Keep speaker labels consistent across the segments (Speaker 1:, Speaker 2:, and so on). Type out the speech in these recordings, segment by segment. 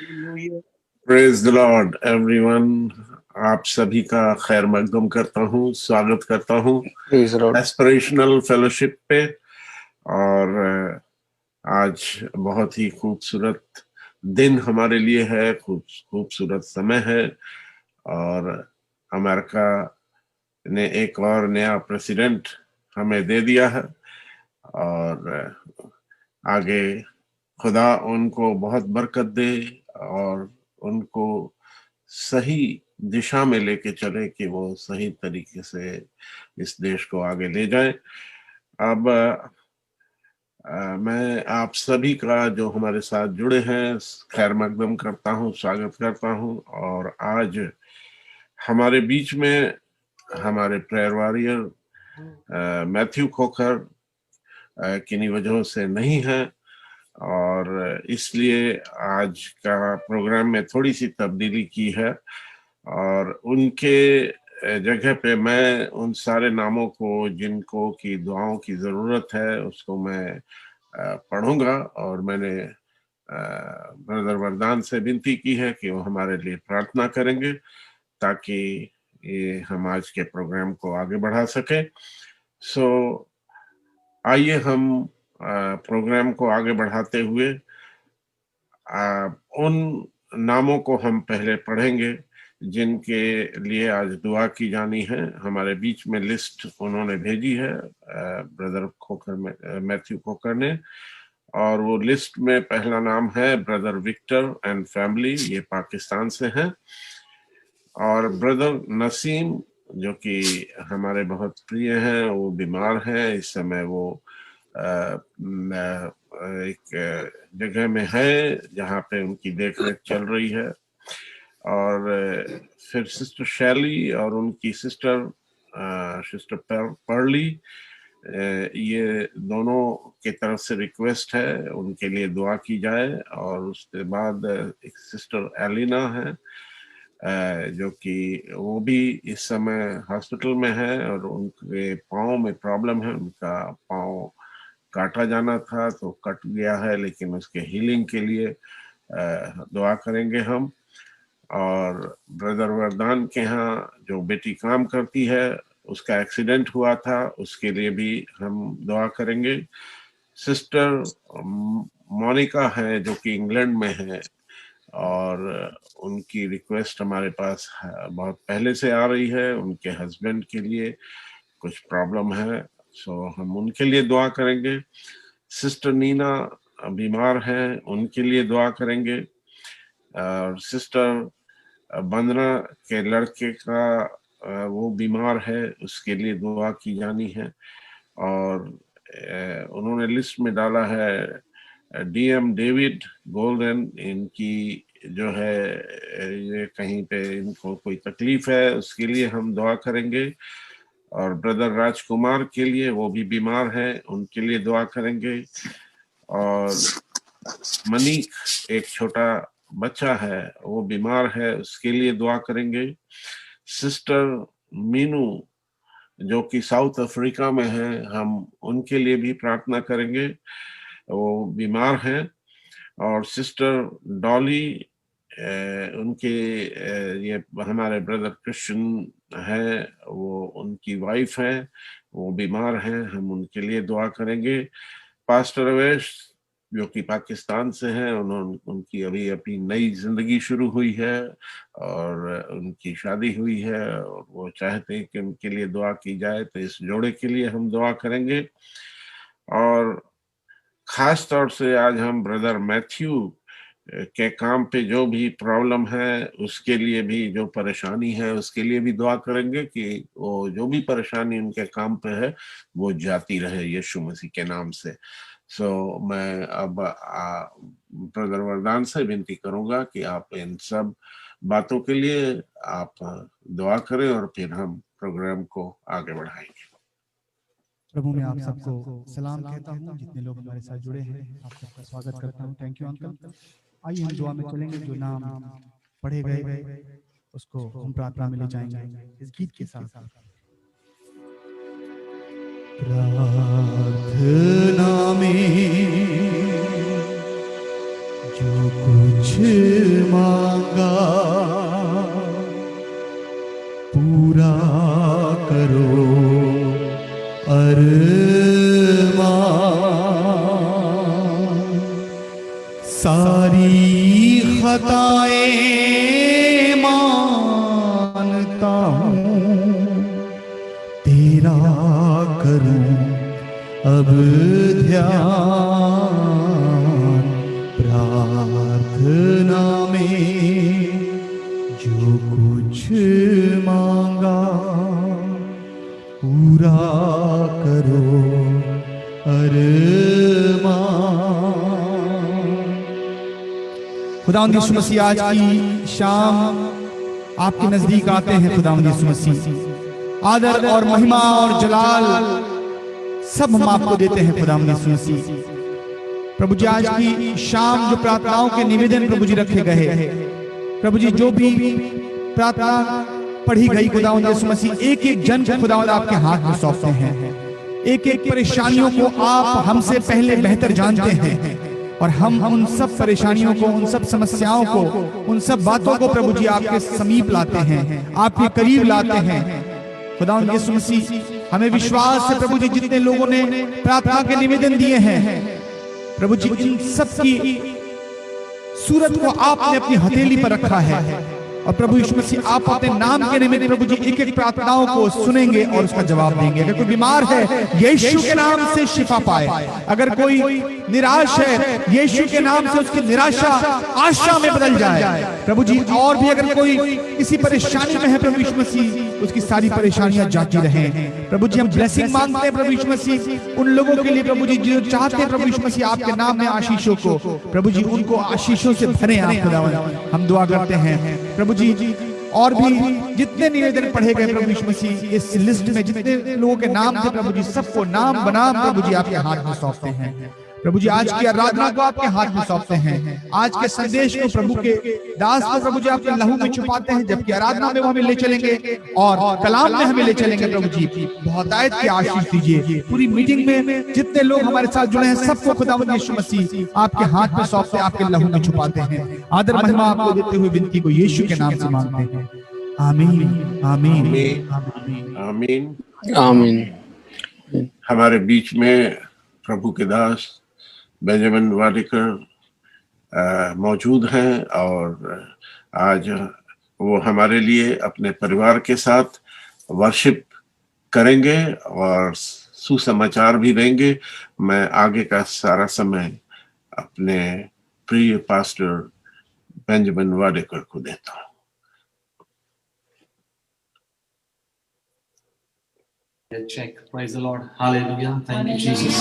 Speaker 1: Praise the Lord everyone. आप सभी का खैर मकदम करता हूँ, स्वागत करता हूँ एस्पिरेशनल फेलोशिप पे। और आज बहुत ही खूबसूरत दिन हमारे लिए है, खूबसूरत समय है। और अमेरिका ने एक और नया प्रेसिडेंट हमें दे दिया है और आगे खुदा उनको बहुत बरकत दे और उनको सही दिशा में लेके चले कि वो सही तरीके से इस देश को आगे ले जाए। अब मैं आप सभी का जो हमारे साथ जुड़े हैं खैर मकदम करता हूँ, स्वागत करता हूँ। और आज हमारे बीच में हमारे प्रेयर वॉरियर मैथ्यू खोखर किन्हीं वजहों से नहीं है और इसलिए आज का प्रोग्राम में थोड़ी सी तब्दीली की है। और उनके जगह पे मैं उन सारे नामों को जिनको की दुआओं की जरूरत है उसको मैं पढ़ूंगा। और मैंने ब्रदर वरदान से विनती की है कि वो हमारे लिए प्रार्थना करेंगे ताकि ये हम आज के प्रोग्राम को आगे बढ़ा सके। सो आइए हम प्रोग्राम को आगे बढ़ाते हुए उन नामों को हम पहले पढ़ेंगे जिनके लिए आज दुआ की जानी है। हमारे बीच में लिस्ट उन्होंने भेजी है ब्रदर खोकर में, मैथ्यू खोकर ने। और वो लिस्ट में पहला नाम है ब्रदर विक्टर एंड फैमिली, ये पाकिस्तान से हैं। और ब्रदर नसीम जो कि हमारे बहुत प्रिय हैं, वो बीमार हैं इस समय। वो एक जगह में है जहाँ पे उनकी देखरेख चल रही है। और फिर सिस्टर शैली और उनकी सिस्टर पर्ली, ये दोनों के तरफ से रिक्वेस्ट है उनके लिए दुआ की जाए। और उसके बाद एक सिस्टर एलिना है जो कि वो भी इस समय हॉस्पिटल में है और उनके पाँव में प्रॉब्लम है। उनका पाँव काटा जाना था तो कट गया है, लेकिन उसके हीलिंग के लिए दुआ करेंगे हम। और ब्रदर वरदान के यहाँ जो बेटी काम करती है उसका एक्सीडेंट हुआ था, उसके लिए भी हम दुआ करेंगे। सिस्टर मोनिका है जो कि इंग्लैंड में है और उनकी रिक्वेस्ट हमारे पास बहुत पहले से आ रही है। उनके हस्बैंड के लिए कुछ प्रॉब्लम है, सो हम उनके लिए दुआ करेंगे। सिस्टर नीना बीमार है, उनके लिए दुआ करेंगे। और सिस्टर बंदना के लड़के का वो बीमार है, उसके लिए दुआ की जानी है। और उन्होंने लिस्ट में डाला है डीएम डेविड गोल्डन, इनकी जो है ये कहीं पे इनको कोई तकलीफ है, उसके लिए हम दुआ करेंगे। और ब्रदर राजकुमार के लिए, वो भी बीमार है, उनके लिए दुआ करेंगे। और मनीक एक छोटा बच्चा है, वो बीमार है, उसके लिए दुआ करेंगे। सिस्टर मीनू जो कि साउथ अफ्रीका में है, हम उनके लिए भी प्रार्थना करेंगे, वो बीमार हैं। और सिस्टर डॉली उनके ये हमारे ब्रदर कृष्ण है, वो उनकी वाइफ है, वो बीमार हैं, हम उनके लिए दुआ करेंगे। पास्टर अवेश जो कि पाकिस्तान से हैं, उनकी अभी अभी नई जिंदगी शुरू हुई है और उनकी शादी हुई है और वो चाहते हैं कि उनके लिए दुआ की जाए, तो इस जोड़े के लिए हम दुआ करेंगे। और खास तौर से आज हम ब्रदर मैथ्यू के काम पे जो भी प्रॉब्लम है उसके लिए भी, जो परेशानी है उसके लिए भी दुआ करेंगे कि वो जो भी परेशानी उनके काम पे है वो जाती रहे यीशु मसीह के नाम से। सो मैं अब ब्रदर वरदान से विनती करूंगा कि आप इन सब बातों के लिए आप दुआ करें और फिर हम प्रोग्राम को आगे बढ़ाएंगे।
Speaker 2: प्रभु मैं आप सबको सलाम कहता हूँ, जितने लोग हमारे साथ जुड़े हैं आप सबका स्वागत करता हूँ। Thank you uncle. आइए हम दुआ में चलेंगे। जो नाम पढ़े गए उसको हम प्रार्थना में ले जाएंगे इस गीत के साथ। प्रार्थना में जो कुछ सारी खताएं मानता हूँ, तेरा करूं अब ध्यान, प्रार्थना में जो कुछ मांगा पूरा करो अरमान। खुदावंद यीशु मसीह आज की शाम आपके नजदीक आते हैं। खुदावंद यीशु मसीह, आदर और महिमा और जलाल सब हम आपको देते हैं। खुदावंद यीशु मसीह, प्रभु जी आज की शाम जो प्रार्थनाओं के निवेदन प्रभु जी रखे गए, प्रभु जी जो भी प्रार्थना पढ़ी गई खुदावंद यीशु मसीह, एक एक जन को खुदावंद आपके हाथ में सौंपते हैं। एक एक परेशानियों को आप हमसे पहले बेहतर जानते हैं और हम उन सब परेशानियों को, उन सब समस्याओं को, उन सब बातों को प्रभु जी आपके समीप लाते हैं, आपके करीब लाते हैं। खुदावंद यीशु मसीह, हमें विश्वास है प्रभु जी जितने लोगों ने प्रार्थना के निवेदन दिए हैं प्रभु जी, इन सब की सूरत को आपने अपनी हथेली पर रखा है और प्रभु यीशु मसीह आप अपने नाम के निमित्त प्रभु जी एक एक प्रार्थनाओं को सुनेंगे और उसका जवाब देंगे। अगर कोई बीमार है यीशु के नाम से शिफा पाए, अगर कोई निराश है यीशु के नाम से उसकी निराशा आशा में बदल जाए प्रभु जी। और भी अगर कोई किसी परेशानी में है प्रभु यीशु मसीह, उसकी सारी परेशानियां जाती रहें प्रभु जी। हम ब्लेसिंग मांगते हैं प्रभु यीशु मसीह उन लोगों के लिए प्रभु जी जो चाहते हैं प्रभु यीशु मसीह आपके नाम में आशीषों को, प्रभु जी उनको आशीषों से भरे आप खुदावंद। हम दुआ करते हैं प्रभु जी, और भी जितने निवेदन पढ़े गए प्रभु यीशु मसीह इस लिस्ट में जितने लोगों के नाम थे प्रभु जी, सबको नाम बनाम प्रभु जी आपके हाथ में सौंपते हैं। प्रभु जी आज की आराधना को आपके हाथ में सौंपते हैं, आज के संदेश को प्रभु के दास को प्रभु जी आपके लहू में छुपाते हैं, जबकि आराधना में वो हमें ले चलेंगे और कलाम में हमें ले चलेंगे। प्रभु जी बहुतायत की आशीष दीजिए। पूरी मीटिंग में जितने लोग हमारे साथ जुड़े हैं सबको खुदावंद यीशु मसीह आपके हाथ में सौंपते, आपके लहू में छुपाते हैं। आदर महिमा आपको देते हुए विनती को यीशु के नाम से मांगते हैं। आमीन आमीन
Speaker 1: आमीन
Speaker 3: आमीन।
Speaker 1: हमारे बीच में प्रभु के दास बेंजामिन वाडेकर मौजूद हैं और आज वो हमारे लिए अपने परिवार के साथ वर्शिप करेंगे और सुसमाचार भी देंगे। मैं आगे का सारा समय अपने प्रिय पास्टर बेंजामिन वाडेकर को देता हूँ।
Speaker 3: Check. Praise the Lord. Hallelujah. Thank you, Jesus.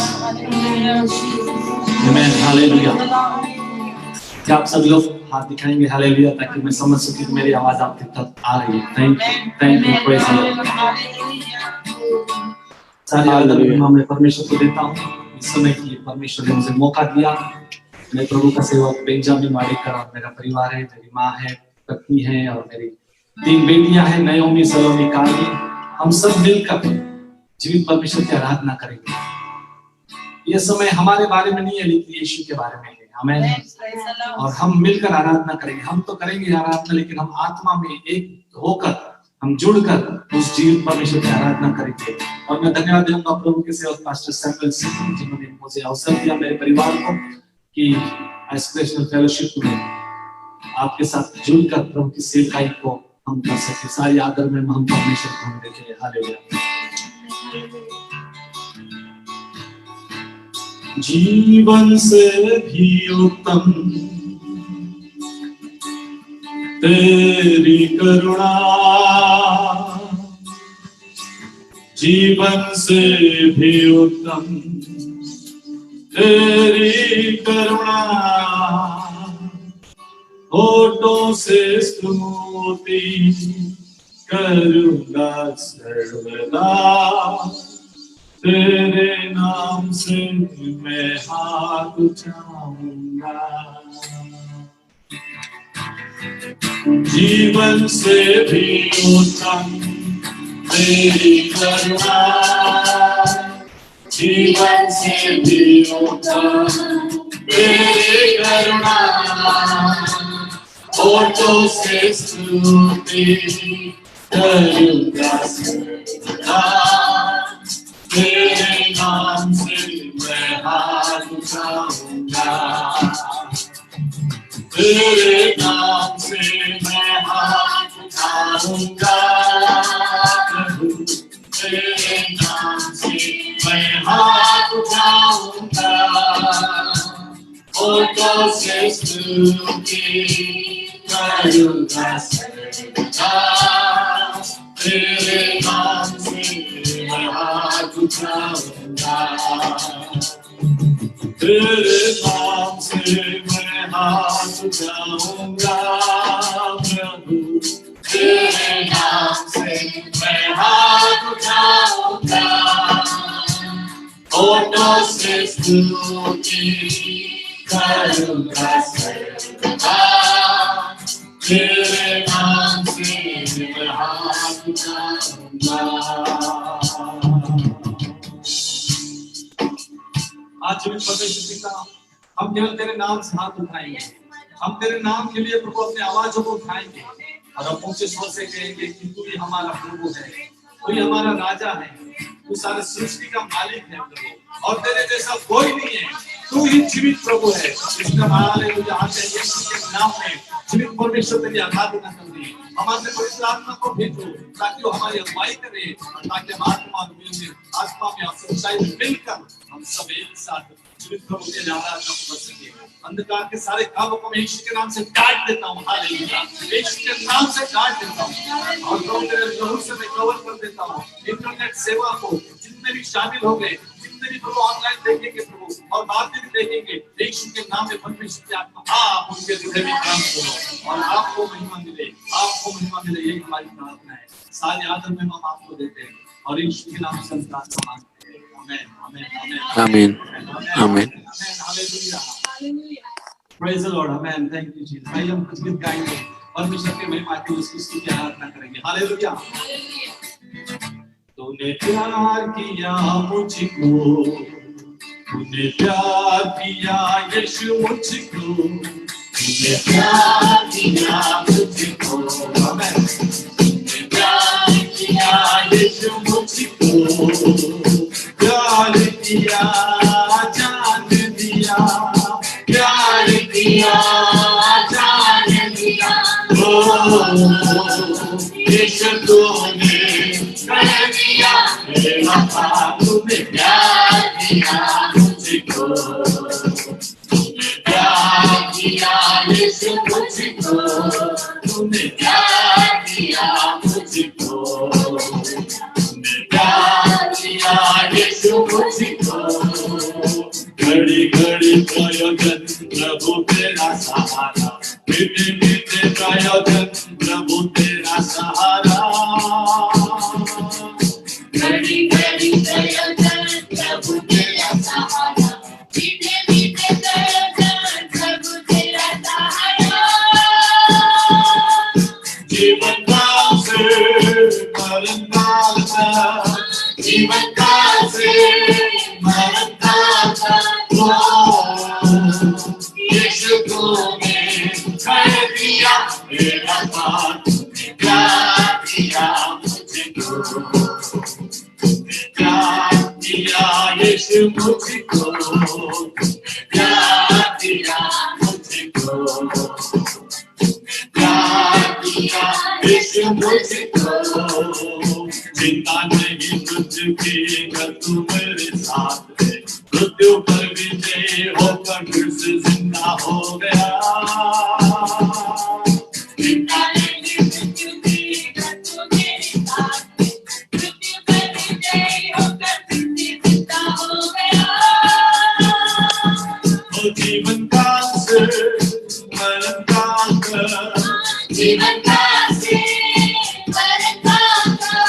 Speaker 3: Amen. Hallelujah. क्या आप सब लोग हाथ दिखाएंगे हालेलुया, ताकि मैं समझ सकूं कि मेरी आवाज आपके तक आ रही है। Thank you praise the Lord. सारी हालेलुया मैं परमेश्वर को देता हूँ इस समय की परमेश्वर ने मुझे मौका दिया। मैं प्रभु का सेवक बेंजामिन वाडेकर और मेरा परिवार है, मेरी माँ है, पत्नी है और मेरी 3 बेटियां हैं, नयोमी, सलोमी, कार्ली। हम सब मिलकर जीवित परमेश्वर की आराधना करेंगे। यह समय हमारे बारे में नहीं है लेकिन यीशु के बारे में है। हमें और हम मिलकर आराधना करेंगे। हम तो करेंगे आराधना, लेकिन हम आत्मा में एक होकर, हम जुड़कर उस जीवित परमेश्वर की आराधना करेंगे। और मैं धन्यवाद दूंगा प्रभु के सेवक पास्टर सैमुअल सिंह, जिन्होंने मुझे अवसर दिया मेरे परिवार को कि एस्पिरेशनल फेलोशिप में आपके साथ जुड़कर प्रभु की सेवकाई को हम कर सके। सारी आदर में हम परमेश्वर को हम देखें। हालेलुया। जीवन से भी उत्तम तेरी करुणा, जीवन से भी उत्तम तेरी करुणा, होठों से स्तुति करूंगा सर्वदा, तेरे नाम से मैं हाथ उठाऊंगा। जीवन से भी उत्तम तेरी करुणा, जीवन से भी उत्तम तेरी करुणा, होठों से स्तुति करूंगा सर्वदा, तेरे नाम से मैं हाथ उठाऊंगा। तेरे नाम से मैं हाथ उठाऊंगा प्रभु, तेरे नाम से मैं हाथ उठाऊंगा, होठों से स्तुति करूंगा सदा, तेरे नाम से मैं हाथ उठाऊंगा, तेरे नाम से मैं हाथ उठाऊंगा प्रभु, तेरे नाम से मैं हाथ उठाऊंगा, होठों से स्तुति करूंगा सदा, तेरे नाम से मैं हाथ उठाऊंगा। आज भी परमेश्वर पिता, हम केवल तेरे नाम से हाथ उठाएंगे, हम तेरे नाम के लिए प्रभु अपने आवाजों को उठाएंगे और हम ऊंचे स्वर से कहेंगे कि तू ही हमारा प्रभु है, तू ही हमारा राजा है, तू सारे सृष्टि का मालिक है प्रभु, और तेरे जैसा कोई नहीं है, तू ही जीवित प्रभु है। इसका हालेलुया, यीशु के नाम में जीवित परमेश्वर तेरी आराधना करनी है। हमारे पवित्र आत्मा को भेजो ताकि वो हमारी अगुवाई करे, ताकि हम आत्मा में और सच्चाई में मिलकर हम सब एक साथ जीवित प्रभु की आराधना कर सके। अंधकार के सारे कामों को मैं यीशु के नाम से काट देता हूँ, हालेलुया, यीशु के नाम से काट देता हूँ, और प्रभु तेरे प्रभु से मैं कवर कर देता हूँ इंटरनेट सेवा को, जितने भी शामिल हो गए, जितने भी प्रभु ऑनलाइन देखेंगे प्रभु और बाद में भी देखेंगे, यीशु के नाम में परमेश्वर की आत्मा आप उनके हृदय में काम करो और आपको महिमा मिले, आपको महिमा मिले, यही हमारी प्रार्थना है। सारी आदर में हम आपको देते हैं और यीशु के नाम से प्रार्थना मांगते हैं। आमीन आमीन आमीन आमीन हालेलुया प्रेज द लॉर्ड आमीन। Thank you Jesus. भाई हम कुछ गीत गाएंगे परमेश्वर के महिमा की उसकी आराधना करेंगे। हालेलुया। तूने प्यार किया मुझको, तूने प्यार किया यीशु मुझको, तूने प्यार किया मुझको, आमीन, तूने प्यार किया यीशु मुझको, प्यार किया जान दिया, प्यार किया जान दिया, ओ यीशु तूने कर दिया मेरा पाप, तूने प्यार किया मुझको, तूने प्यार किया यीशु मुझको, तूने प्यार किया मुझको, तूने प्यार किया यीशु मुझको, घड़ी घड़ी प्रयोजन प्रभु तेरा सहारा, मीठे मीठे प्रयोजन प्रभु तेरा सहारा, घड़ी घड़ी प्रयोजन प्रभु तेरा सहारा, मीठे मीठे प्रयोजन प्रभु तेरा सहारा, जीवन काल से मरण काल तक, जीवन काल से मरण काल तक, यीशु तूने कर दिया मेरा पाप, प्यार किया मुझको, प्यार किया यीशु मुझको, प्यार किया मुझको, प्यार किया यीशु मुझको, चिंता नहीं तुझकी अगर तू मेरे साथ है, मृत्यु पर विजय होकर फिर से जिंदा हो गया, चिंता नहीं तुझकी अगर तू मेरे साथ है, मृत्यु पर विजय होकर फिर से जिंदा हो गया, ओ जीवन काल से मरण काल तक, जीवन काल से मरण काल तक,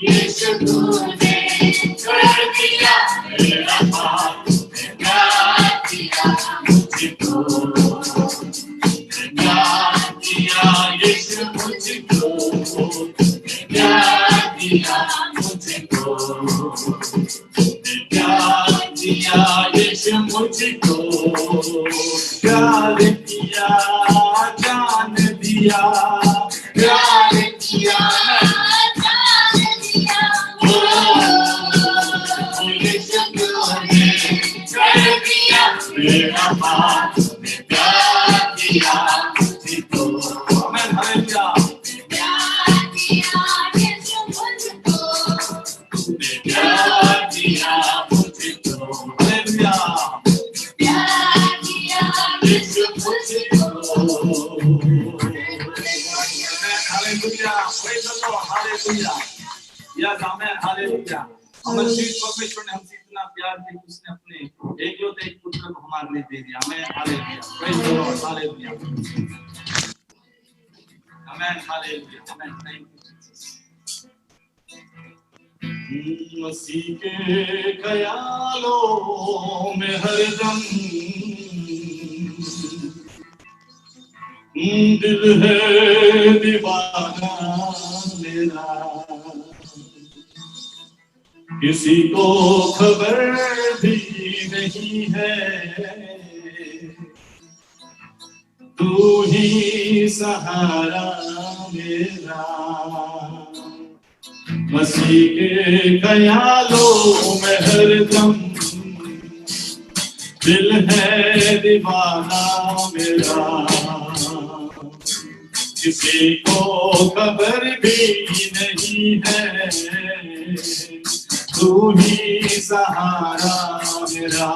Speaker 3: यीशु तूने कर दिया मेरा पाप, प्यार किया मुझको, प्यार किया यीशु मुझको, प्यार किया मुझको, प्यार किया यीशु मुझको, प्यार किया जान दिया, प्यार किया जान दिया, ओ यीशु तूने कर दिया मेरा बाबा तूने प्यार किया मुझको। Amen hallelujah. प्यार किया यीशु मुझको, तूने प्यार किया मुझको। हालेलुया। प्यार किया यीशु मुझको। Hallelujah. Praise the lord. Hallelujah. Yes amen hallelujah. हमारे परमेश्वर ने हमसे इतना प्यार किया, उसने अपने एकलौते एक पुत्र को हमारे लिए दे दिया। Amen hallelujah. Praise the lord. Hallelujah. Amen hallelujah. Amen. Thank you Jesus. मसीह के ख्यालों में हरदम दिल है दीवाना मेरा, किसी को खबर भी नहीं है, तू ही सहारा मेरा। मसीह के ख्यालों में हरदम दिल है दीवाना मेरा, किसी को खबर भी नहीं है, तू ही सहारा मेरा।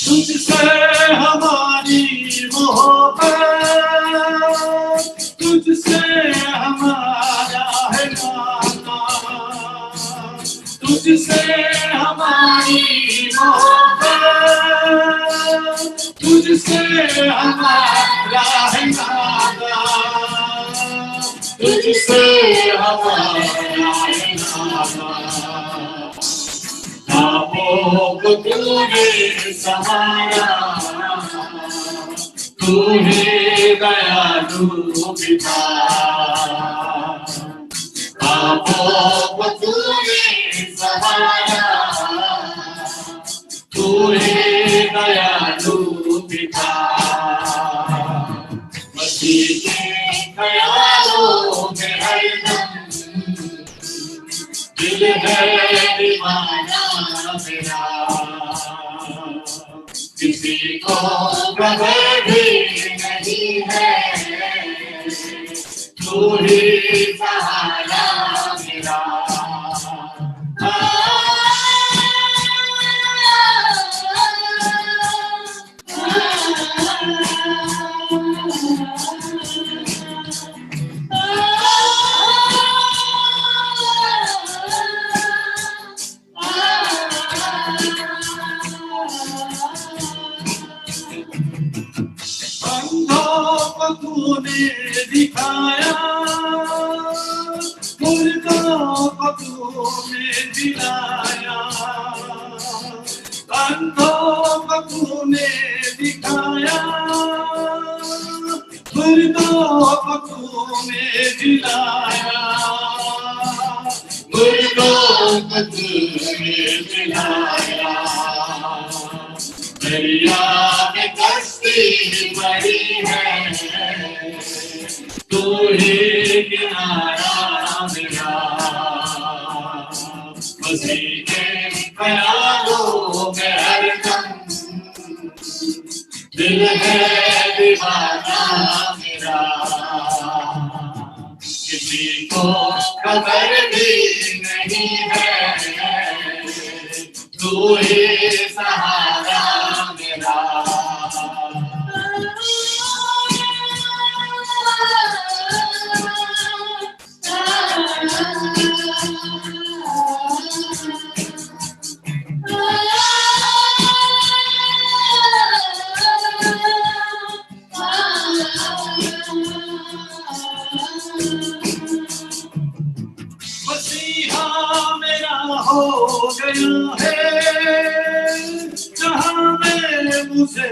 Speaker 3: तुझसे हमारी मोहब्बत, तुझसे हमारा है नाता, तुझसे हमारी मोहब्बत, तुझसे हमारा है नाता, तुझसे हमारा है नाता। पापों को तूने सहारा, तू है दयालु पिता। पापों को तूने सहारा, तू है दयालु पिता। मसीह के ख्यालों में हरदम दिल है दीवाना मेरा, किसी को खबर भी नहीं है, तू ही सहारा मेरा। तूने दिखाया, मुर्दों को तूने जिलाया, अंधों को तूने दिखाया, मुर्दों को तूने जिलाया, मुर्दों को तूने जिलाया। दरिया में कश्ती बड़ी है, तू ही किनारा मेरा। मसीह के ख्यालों में हरदम दिल है दीवाना मेरा, किसी को खबर भी नहीं है, तू ही सहारा मेरा। मसीहा मेरा हो गया है, जहाँ में मुझे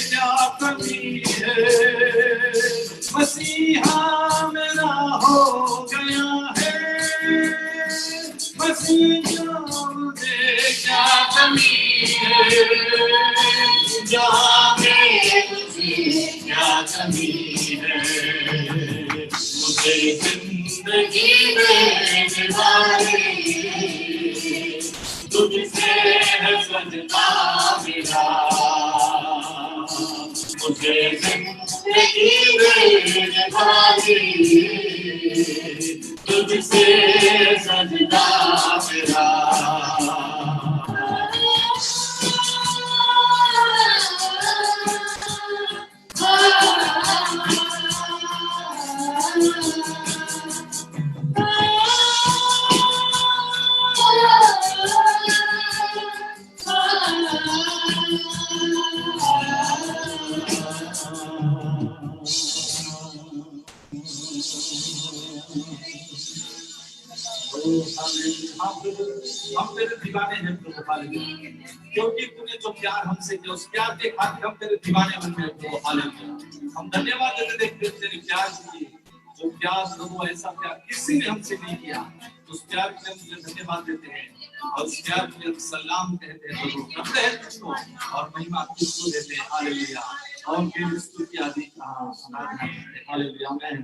Speaker 3: क्या कमी है। मसीहा मेरा हो गया है, क्या कमी है, जहाँ में क्या कमी है, मुझे जिंदगी में निभाने तुझसे है सजदा मेरा, मुझे जिंदगी में निभाने तुझसे सजदा मेरा। हम तेरे दीवाने हैं प्रभु, हालेलुया, क्योंकि तूने जो प्यार हमसे किया उस प्यार के खातिर हम तेरे दीवाने बन गए प्रभु, हालेलुया। हम धन्यवाद देते हैं तेरे प्यार के लिए, जो प्यार प्रभु ऐसा प्यार किसी ने हमसे नहीं किया, उस प्यार के लिए हम तुझे धन्यवाद देते हैं और उस प्यार के लिए सलाम कहते हैं प्रभु, करते हैं तुझको और महिमा तुझको देते हैं, हालेलुया। और फिर स्तुति आदि आराधना करते हैं, हालेलुया, आमीन।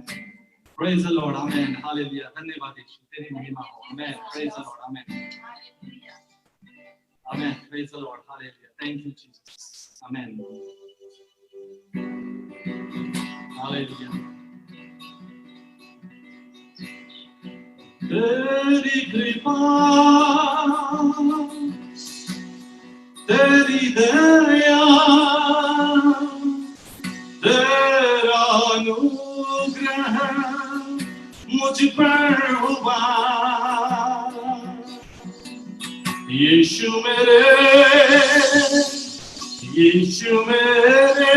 Speaker 3: Praise the Lord, amen, hallelujah. धन्यवाद यीशु, तेरी महिमा हो, amen. Praise the Lord, amen. Amen. Praise the Lord, hallelujah. Thank you, Jesus. Amen. Hallelujah. तेरी कृपा, तेरी दया, तेरा अनुग्रह मुझ पर हुआ, यीशु मेरे, यीशु मेरे,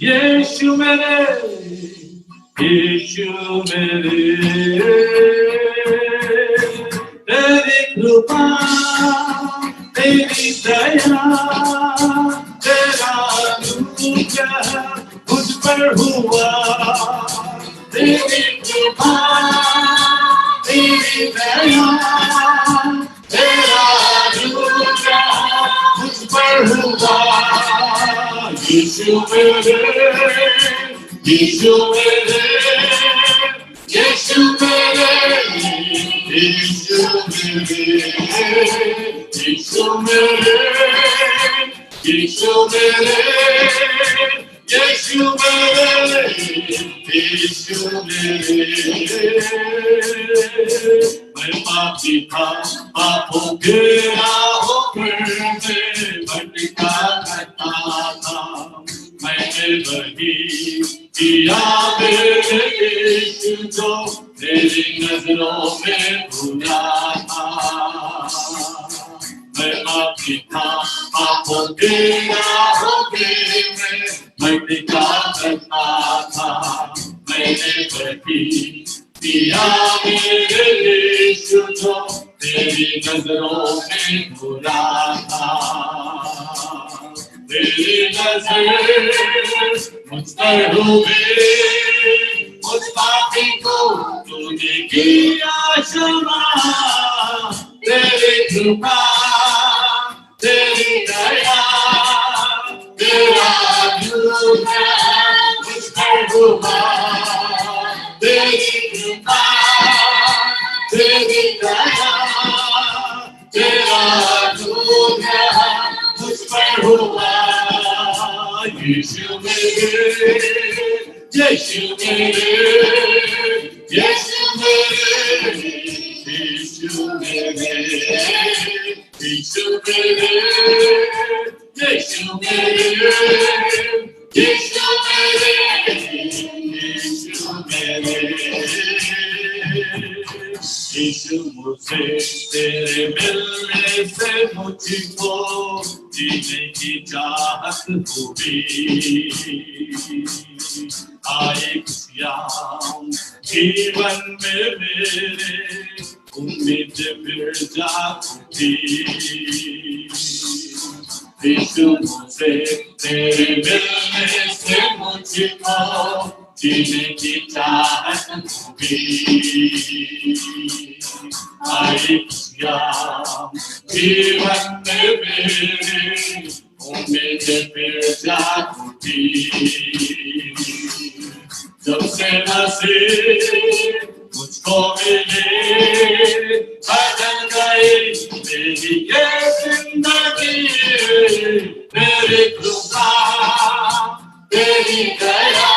Speaker 3: यीशु मेरे, यीशु मेरे, तेरी कृपा, तेरी दया, तेरा अनुग्रह मुझ पर हुआ, तेरी कृपा, तेरी दया, तेरा अनुग्रह मुझ पर हुआ, यीशु मेरे, यीशु मेरे, यीशु मेरे, यीशु मेरे, यीशु मेरे, यीशु मेरे, यीशु मेरे, यीशु मेरे, मैं पापी था, पापों के राहों पर मैं भटका करता था, मैंने वही किया मेरे यीशु जो तेरी नजरों में भूला था, मैं पापी था, पापों के राहों पे मैं भटका करता था, मैंने वही किया मेरे यीशु जो तेरी नजरों में भूला था, तेरी नजर मुझ पर हुई, उस पापी को तूने किया क्षमा, तेरी कृपा, तेरी दया, तेरा अनुग्रह मुझ पर हुआ, तेरी कृपा, तेरी दया, तेरा अनुग्रह मुझ पर हुआ, यीशु मेरे, यीशु मेरे, यीशु मेरे, यीशु मेरे, यीशु मेरे, यीशु मेरे, यीशु मेरे, यीशु मेरे, यीशु मुझे तेरे मिलने से मुझको जीने की चाहत हुई, आए खुशियाँ जीवन में मेरे, उम्मीद फिर जागती, यीशु मुझे तेरे मिलने से मुझको जीने की चाहत हुई, आईया जीवन मेरे उम्मीद फिर जागती जब से नसीब मुझको मिले बदल गई मेरी ये जिंदगी मेरी कृपा तेरी दया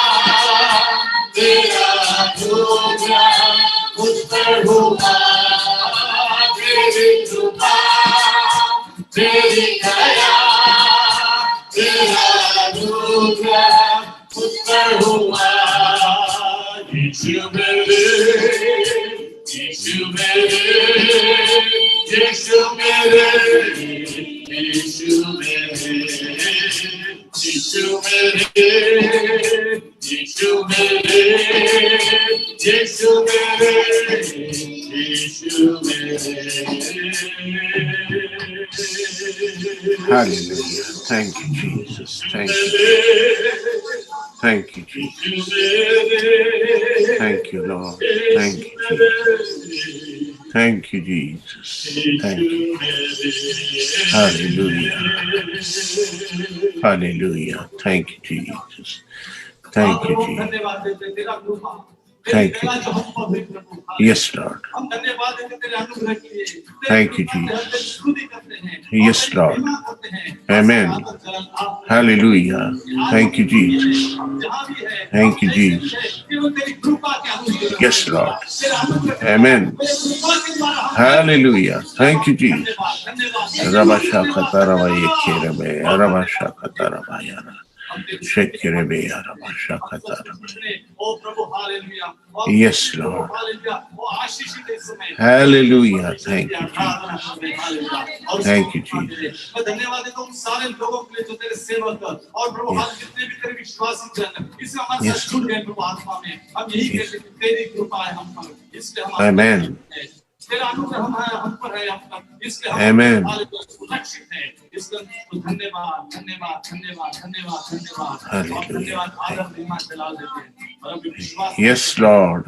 Speaker 3: तेरा अनुग्रह मुझ पर हुआ तेरी कृपा तेरी दया तेरा अनुग्रह मुझ पर हुआ यीशु मेरे यीशु मेरे यीशु मेरे यीशु मेरे यीशु मेरे यीशु मेरे यीशु मेरे यीशु मेरे
Speaker 1: Hallelujah. Thank you, Jesus. Thank you. Thank you, Jesus. Thank you, Lord. Thank you, Jesus. Thank you, Jesus. Thank you. Hallelujah. Hallelujah. Thank you, Jesus. Thank you, Jesus. Thank you, Jesus. Yes, Lord. Thank you, Jesus. Yes, Lord. Amen. Hallelujah. Thank you, Jesus. Thank you, Jesus. Yes, Lord. Amen. Hallelujah. Thank you, Jesus. Rabashakataravayekerebe, Rabashakatarabaya. Yes, Lord. Hallelujah. Thank you, Jesus. Thank you, Jesus. Yes. Amen. Amen. Yes, Lord.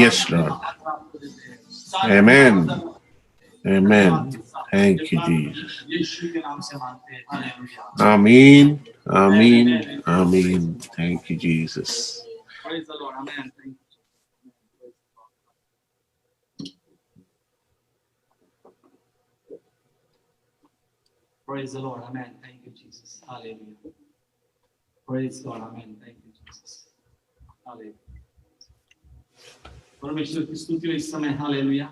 Speaker 1: Yes, Lord. Amen. Amen. Thank you, Jesus. Amen. Amen. Amen. Thank you, Jesus.
Speaker 3: Praise the Lord. Amen. Thank you. Praise the Lord. Amen. Thank you, Jesus. Hallelujah. Praise God. Amen. Thank you, Jesus. Hallelujah. परमेश्वर की स्तुति हो इस समय. Hallelujah.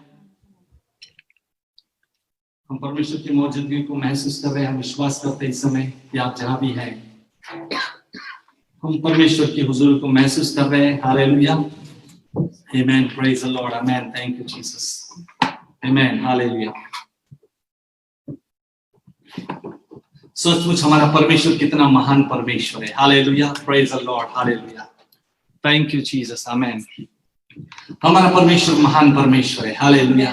Speaker 3: हम परमेश्वर की मौजूदगी को महसूस कर रहे हैं. हम विश्वास करते हैं इस समय कि आप जहां भी हैं हम परमेश्वर की हुजूर को महसूस कर रहे हैं. Hallelujah. Amen. Praise the Lord. Amen. Thank you, Jesus. Amen. Hallelujah. सचमुच हमारा परमेश्वर कितना महान परमेश्वर है. Hallelujah. Praise the Lord. Hallelujah. Thank you, Jesus. Amen. हमारा परमेश्वर महान परमेश्वर है. Hallelujah.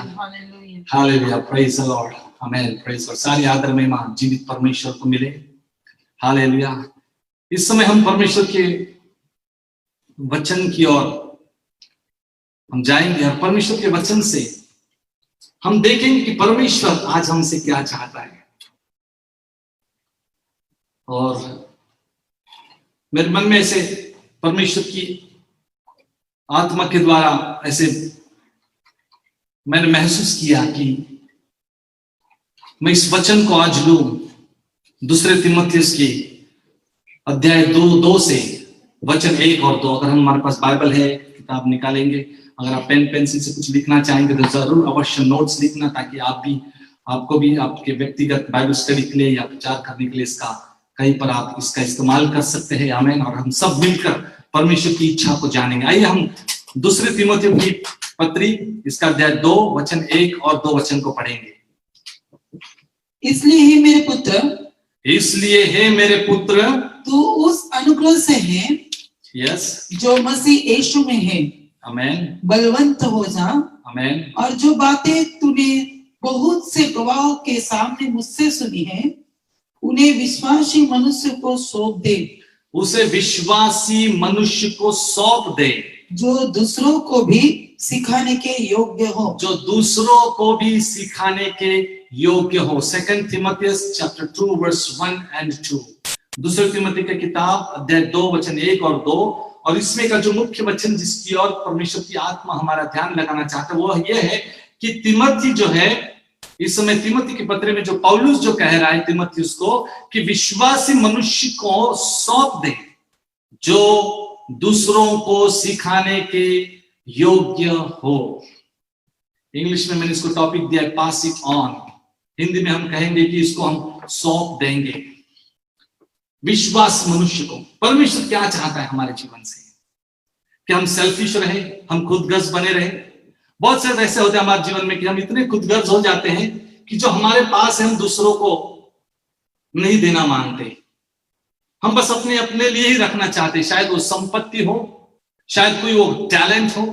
Speaker 3: Hallelujah. Praise the Lord. Amen. Praise God. सारी आदर महिमा जीवित परमेश्वर को मिले. हालेलुया. इस समय हम परमेश्वर के वचन की ओर हम जाएंगे और परमेश्वर के वचन से हम देखेंगे कि परमेश्वर आज हमसे क्या चाहता है. और मेरे मन में ऐसे परमेश्वर की आत्मा के द्वारा ऐसे मैंने महसूस किया कि मैं इस वचन को आज लूं. दूसरे तीमुथियुस की अध्याय 2 से वचन 1 और 2. अगर हमारे पास बाइबल है किताब निकालेंगे. अगर आप पेन पेंसिल से कुछ लिखना चाहेंगे तो जरूर अवश्य नोट्स लिखना, ताकि आपको भी आपके व्यक्तिगत बाइबल स्टडी के लिए या प्रचार करने के लिए इसका कहीं पर आप इसका इस्तेमाल कर सकते हैं. आमीन. और हम सब मिलकर परमेश्वर की इच्छा को जानेंगे. आइए हम दूसरे तीमुथियुस की पत्री इसका अध्याय 2 वचन 1 और 2 वचन को पढ़ेंगे.
Speaker 4: इसलिए हे मेरे पुत्र,
Speaker 3: इसलिए हे मेरे पुत्र,
Speaker 4: तू उस अनुग्रह से है
Speaker 3: यस
Speaker 4: जो मसीह यीशु में है.
Speaker 3: आमीन.
Speaker 4: बलवंत हो जा.
Speaker 3: आमीन.
Speaker 4: और जो बातें तूने बहुत से गवाहों के सामने मुझसे सुनी है उन्हें विश्वासी मनुष्य को सौंप दे.
Speaker 3: उसे विश्वासी मनुष्य को सौंप दे.
Speaker 4: जो दूसरों को भी सिखाने के योग्य हो,
Speaker 3: जो दूसरों को भी सिखाने के योग्य हो। 2 Timothy chapter 2 verse 1 and 2। दूसरे तिमोथी की किताब अध्याय 2 वचन 1 और 2। और इसमें का जो मुख्य वचन जिसकी ओर परमेश्वर की आत्मा हमारा ध्यान लगाना चाहता है वो ये है कि तिमोथी जो है, इस समय तिमोथी के पत्र में जो पौलुस जो कह रहा है तिमोथियुस को कि विश्वासी मनुष्य को सौंप दे जो दूसरों को सिखाने के योग्य हो। इंग्लिश में मैंने इसको टॉपिक दिया है पास इट ऑन। हिंदी में हम कहेंगे कि इसको हम सौंप देंगे। विश्वास मनुष्य को, परमेश्वर क्या चाहता है हमारे जीवन से? कि हम सेल्फिश रहे, हम खुदगर्ज बने रहे? बहुत से ऐसे होते हैं हमारे जीवन में कि हम इतने खुदगर्ज हो जाते हैं कि जो हमारे पास है हम दूसरों को नहीं देना मांगते। हम बस अपने अपने लिए ही रखना चाहते। शायद वो संपत्ति हो, शायद कोई वो टैलेंट हो,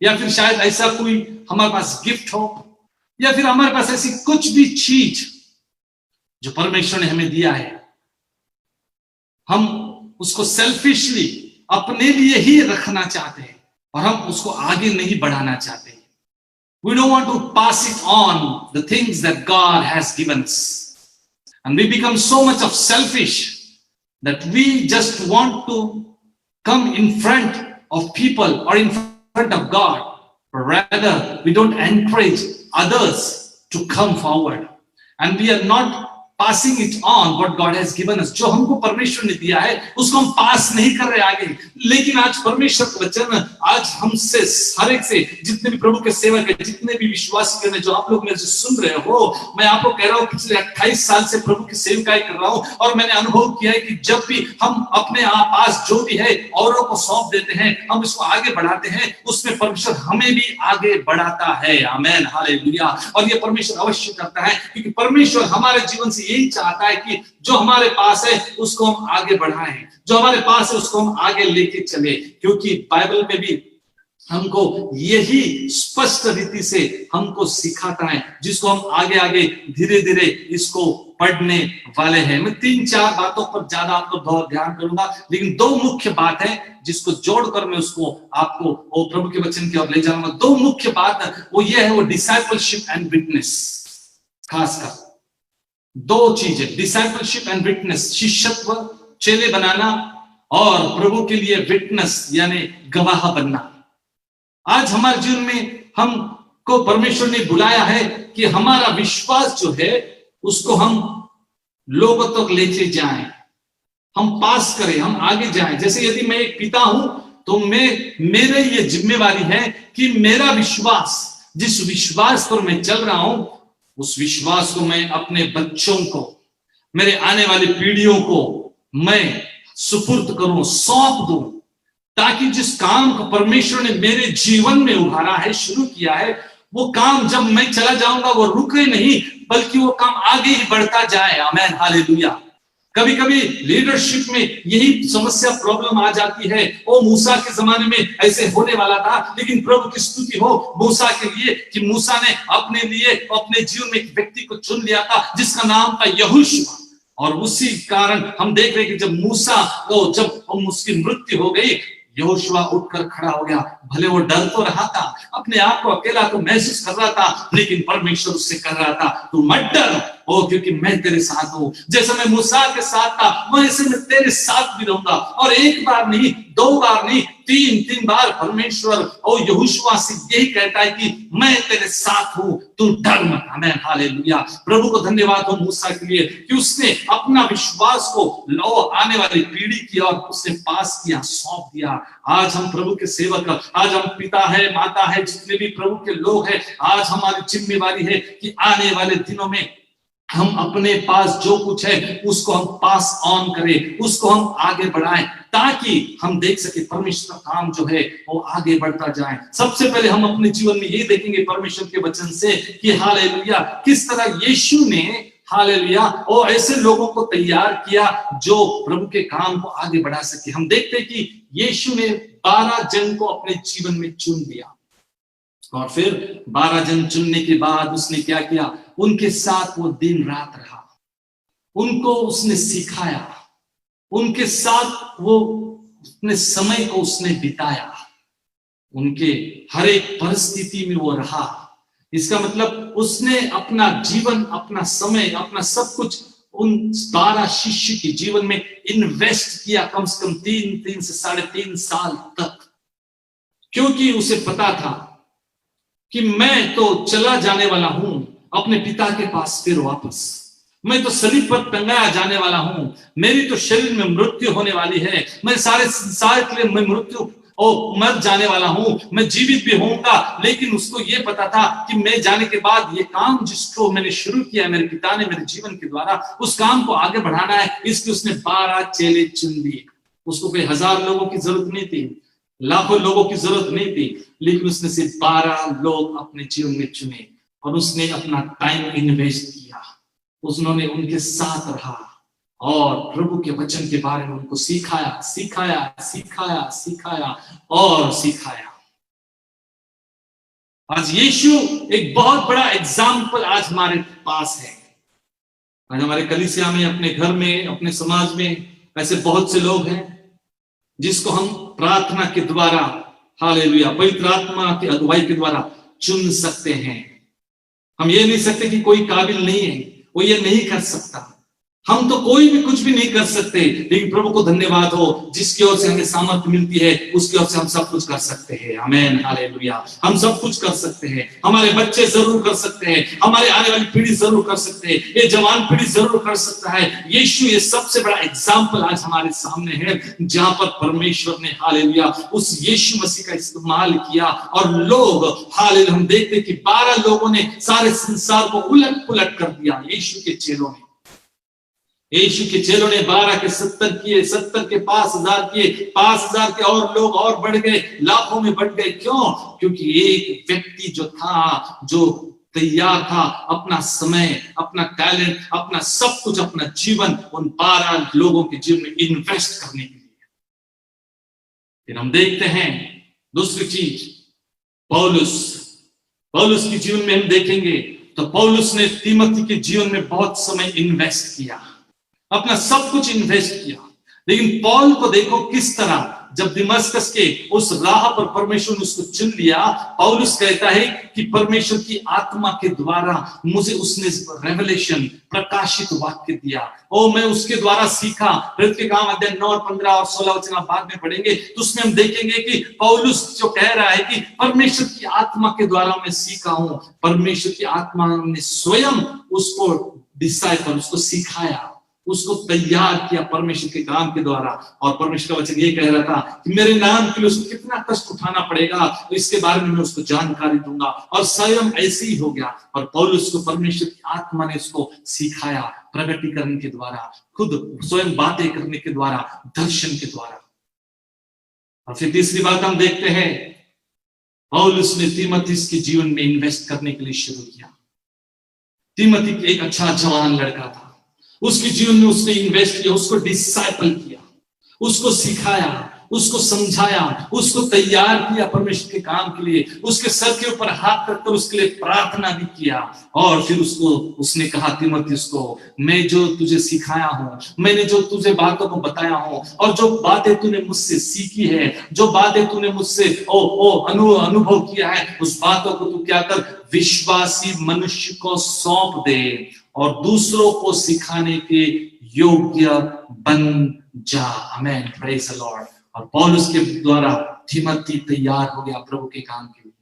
Speaker 3: या फिर शायद ऐसा कोई हमारे पास गिफ्ट हो, या फिर हमारे पास ऐसी कुछ भी चीज जो परमेश्वर ने हमें दिया है, हम उसको सेल्फिशली अपने लिए ही रखना चाहते हैं और हम उसको आगे नहीं बढ़ाना चाहते। We don't want to pass it on the things that God has given us, and we become so much of selfish that we just want to come in front of people or in front of God, but rather we don't encourage others to come forward, and we are not passing it on what God has given us। जो हमको परमेश्वर ने दिया है उसको हम पास नहीं कर रहे आगे। लेकिन आज परमेश्वर का वचन आज हमसे हर एक से, जितने भी प्रभु के सेवक है, जितने भी विश्वासी हैं, जो आप लोग मेरे से सुन रहे हो, मैं आपको कह रहा हूँ पिछले 28 साल से प्रभु की सेवकाई कर रहा हूँ और मैंने अनुभव किया है कि जब भी हम अपने पास जो भी है औरों को सौंप देते हैं, हम इसको आगे बढ़ाते हैं, उसमें परमेश्वर हमें भी आगे बढ़ाता है। आमेन, हालेलुया। और ये परमेश्वर अवश्य करता है क्योंकि परमेश्वर हमारे जीवन से यही चाहता है कि जो हमारे पास है उसको हम आगे बढ़ाएं, जो हमारे पास है उसको हम आगे लेके चले। क्योंकि बाइबल में भी हमको यही स्पष्ट रीति से हमको सिखाता है, जिसको हम आगे आगे धीरे धीरे इसको पढ़ने वाले हैं। मैं 3-4 बातों पर ज्यादा आपको ध्यान करूंगा, लेकिन 2 मुख्य बात है जिसको जोड़कर मैं उसको आपको वो प्रभु के वचन की ओर ले जाऊंगा। 2 मुख्य बात वो ये है, वो डिसाइपलशिप एंड विटनेस। खासकर 2 चीजें, डिसाइपलशिप एंड विटनेस, शिष्यत्व, चेले बनाना, और प्रभु के लिए विटनेस यानी गवाह बनना। आज हमारे जीवन में हमको परमेश्वर ने बुलाया है कि हमारा विश्वास जो है उसको हम लोगों तक लेके जाएं, हम पास करें, हम आगे जाएं। जैसे यदि मैं एक पिता हूं तो मेरे ये जिम्मेवारी है कि मेरा विश्वास, जिस विश्वास पर मैं चल रहा हूं, उस विश्वास को मैं अपने बच्चों को, मेरे आने वाली पीढ़ियों को मैं सुपुर्द करूं, सौंप दूं, ताकि जिस काम को परमेश्वर ने मेरे जीवन में उभारा है, शुरू किया है, वो काम जब मैं चला जाऊंगा वो रुके नहीं, बल्कि वो काम आगे ही बढ़ता जाए। आमेन, हालेलुया। कभी कभी लीडरशिप में यही समस्या, प्रॉब्लम आ जाती है। ओ मूसा के जमाने में ऐसे होने वाला था, लेकिन प्रभु की स्तुति हो मूसा के लिए कि मूसा ने अपने लिए अपने जीवन में एक व्यक्ति को चुन लिया था जिसका नाम था यहोशुआ। और उसी कारण हम देख रहे कि जब मूसा को जब उसकी मृत्यु हो गई, यहोशुआ उठकर खड़ा हो गया। भले वो डर तो रहा था, अपने आप को अकेला तो महसूस कर रहा था, लेकिन परमेश्वर उससे कह रहा था तू मत डर, ओ क्योंकि मैं तेरे साथ हूं। जैसे मैं मूसा के साथ था वैसे मैं तेरे साथ भी रहूंगा। और एक बार नहीं, 2 बार नहीं, 3 बार परमेश्वर ओ यहोशुआ से यही कहता है कि मैं तेरे साथ हूं, तू डर मत। आमेन, हालेलुया। प्रभु को धन्यवाद हो मूसा के लिए कि उसने अपना विश्वास को आने वाली पीढ़ी की और उसने पास किया, सौंप दिया। आज हम प्रभु के सेवक, आज हम पिता है, माता है, जितने भी प्रभु के लोग हैं, आज हमारी जिम्मेवारी है कि आने वाले दिनों में हम अपने पास जो कुछ है उसको हम पास ऑन करें, उसको हम आगे बढ़ाएं, ताकि हम देख सके परमेश्वर का काम जो है वो आगे बढ़ता जाए। सबसे पहले हम अपने जीवन में ये देखेंगे परमेश्वर के वचन से कि हालेलुया किस तरह यीशु ने हालेलुया और ऐसे लोगों को तैयार किया जो प्रभु के काम को आगे बढ़ा सके। हम देखते हैं कि यीशु ने 12 जन को अपने जीवन में चुन लिया, और फिर 12 जन चुनने के बाद उसने क्या किया, उनके साथ वो दिन रात रहा, उनको उसने सिखाया, उनके साथ वो अपने समय को उसने बिताया। उनके हर एक परिस्थिति में वो रहा। इसका मतलब उसने अपना जीवन, अपना समय, अपना सब कुछ उन 12 शिष्य के जीवन में इन्वेस्ट किया, कम से कम 3 से 3.5 साल तक, क्योंकि उसे पता था कि मैं तो चला जाने वाला हूं अपने पिता के पास फिर वापस, मैं तो सलीब पर टंगाया जाने वाला हूं, मेरी तो शरीर में मृत्यु होने वाली है, मैं सारे संसार के लिए मैं मृत्यु और मर जाने वाला हूं, मैं जीवित भी होऊंगा। लेकिन उसको ये पता था कि मैं जाने के बाद ये काम जिसको मैंने शुरू किया मेरे पिता ने मेरे जीवन के द्वारा, उस काम को आगे बढ़ाना है। इसलिए उसने 12 चेले चुन लिए। उसको कोई 1000 लोगों की जरूरत नहीं थी, लाखों लोगों की जरूरत नहीं थी, लेकिन उसने सिर्फ 12 लोग अपने जीवन में चुने और उसने अपना टाइम इन्वेस्ट किया। उन्होंने उनके साथ रहा और प्रभु के वचन के बारे में उनको सिखाया सिखाया सिखाया सिखाया और सिखाया। आज यीशु एक बहुत बड़ा एग्जाम्पल आज हमारे पास है। आज हमारे कलीसिया में, अपने घर में, अपने समाज में ऐसे बहुत से लोग हैं जिसको हम प्रार्थना के द्वारा, हालेलुया, पवित्र आत्मा की अगुवाई के द्वारा चुन सकते हैं। हम ये नहीं सकते कि कोई काबिल नहीं है, वो ये नहीं कर सकता। हम तो कोई भी कुछ भी नहीं कर सकते, लेकिन प्रभु को धन्यवाद हो जिसकी ओर से हमें सामर्थ्य मिलती है, उसकी ओर से हम सब कुछ कर सकते हैं। आमीन, हालेलुया। हम सब कुछ कर सकते हैं। हमारे बच्चे जरूर कर सकते हैं, हमारे आने वाली पीढ़ी जरूर कर सकते हैं, ये जवान पीढ़ी जरूर कर सकता है। यीशु ये सबसे बड़ा एग्जाम्पल आज हमारे सामने है, जहां पर परमेश्वर ने, हालेलुया, उस यीशु मसीह का इस्तेमाल किया और लोग, हालेलुया, हम देखते हैं कि 12 लोगों ने सारे संसार को उलट पुलट कर दिया। यीशु के चेलों ने, यीशु के चेलों ने 12 के 70 किए, 70 के 5000 किए, 5000 के और लोग और बढ़ गए, लाखों में बढ़ गए। क्यों? क्योंकि एक व्यक्ति जो था, जो तैयार था अपना समय, अपना टैलेंट, अपना सब कुछ, अपना जीवन उन 12 लोगों के जीवन में इन्वेस्ट करने के लिए। फिर हम देखते हैं दूसरी चीज, पौलुस के जीवन में हम देखेंगे तो पौलुस ने तीमोथी के जीवन में बहुत समय इन्वेस्ट किया, अपना सब कुछ इन्वेस्ट किया। लेकिन पौल को देखो किस तरह, जब दमिश्क के उस राह पर परमेश्वर ने उसको चुन लिया, पौलुस कहता है कि परमेश्वर की आत्मा के द्वारा मुझे उसने रेवलेशन, प्रकाशित वाक्य दिया, और मैं उसके द्वारा सीखा। प्रेरित के काम अध्याय 9 और 15 और 16 वचन आप बाद में पढ़ेंगे, तो उसमें हम देखेंगे कि पौलुस जो कह रहा है कि परमेश्वर की आत्मा के द्वारा मैं सीखा हूं। परमेश्वर की आत्मा ने स्वयं उसको डिसाइपल, उसको सिखाया, उसको तैयार किया परमेश्वर के काम के द्वारा। और परमेश्वर का वचन ये कह रहा था कि मेरे नाम के लिए उसको कितना कष्ट उठाना पड़ेगा, तो इसके बारे में मैं उसको जानकारी दूंगा। और स्वयं ऐसे ही हो गया। और पौलुस को परमेश्वर की आत्मा ने उसको सिखाया, प्रगटीकरण के द्वारा, खुद स्वयं बातें करने के द्वारा, दर्शन के द्वारा। और फिर तीसरी बात हम देखते हैं, पौलुस ने तीमोथी के जीवन में इन्वेस्ट करने के लिए शुरू किया। तीमोथी एक अच्छा जवान लड़का था, उसके जीवन में उसने इन्वेस्ट किया, उसको डिसाइपल किया, उसको सिखाया, उसको समझाया, उसको तैयार किया परमेश्वर के काम के लिए। उसके सर के ऊपर हाथ रखकर उसके लिए प्रार्थना भी किया। और फिर उसने कहा, तीमोथी को, मैं जो तुझे सिखाया हूं, मैंने जो तुझे बातों को बताया हूं, और जो बातें तूने मुझसे सीखी है, जो बातें तूने मुझसे अनुभव किया है, उस बातों को तू क्या कर, विश्वासी मनुष्य को सौंप दे और दूसरों को सिखाने के योग्य बन जा। आमेन, प्रेज द लॉर्ड। और पौलुस के द्वारा तीमोथी तैयार हो गया प्रभु के काम के लिए।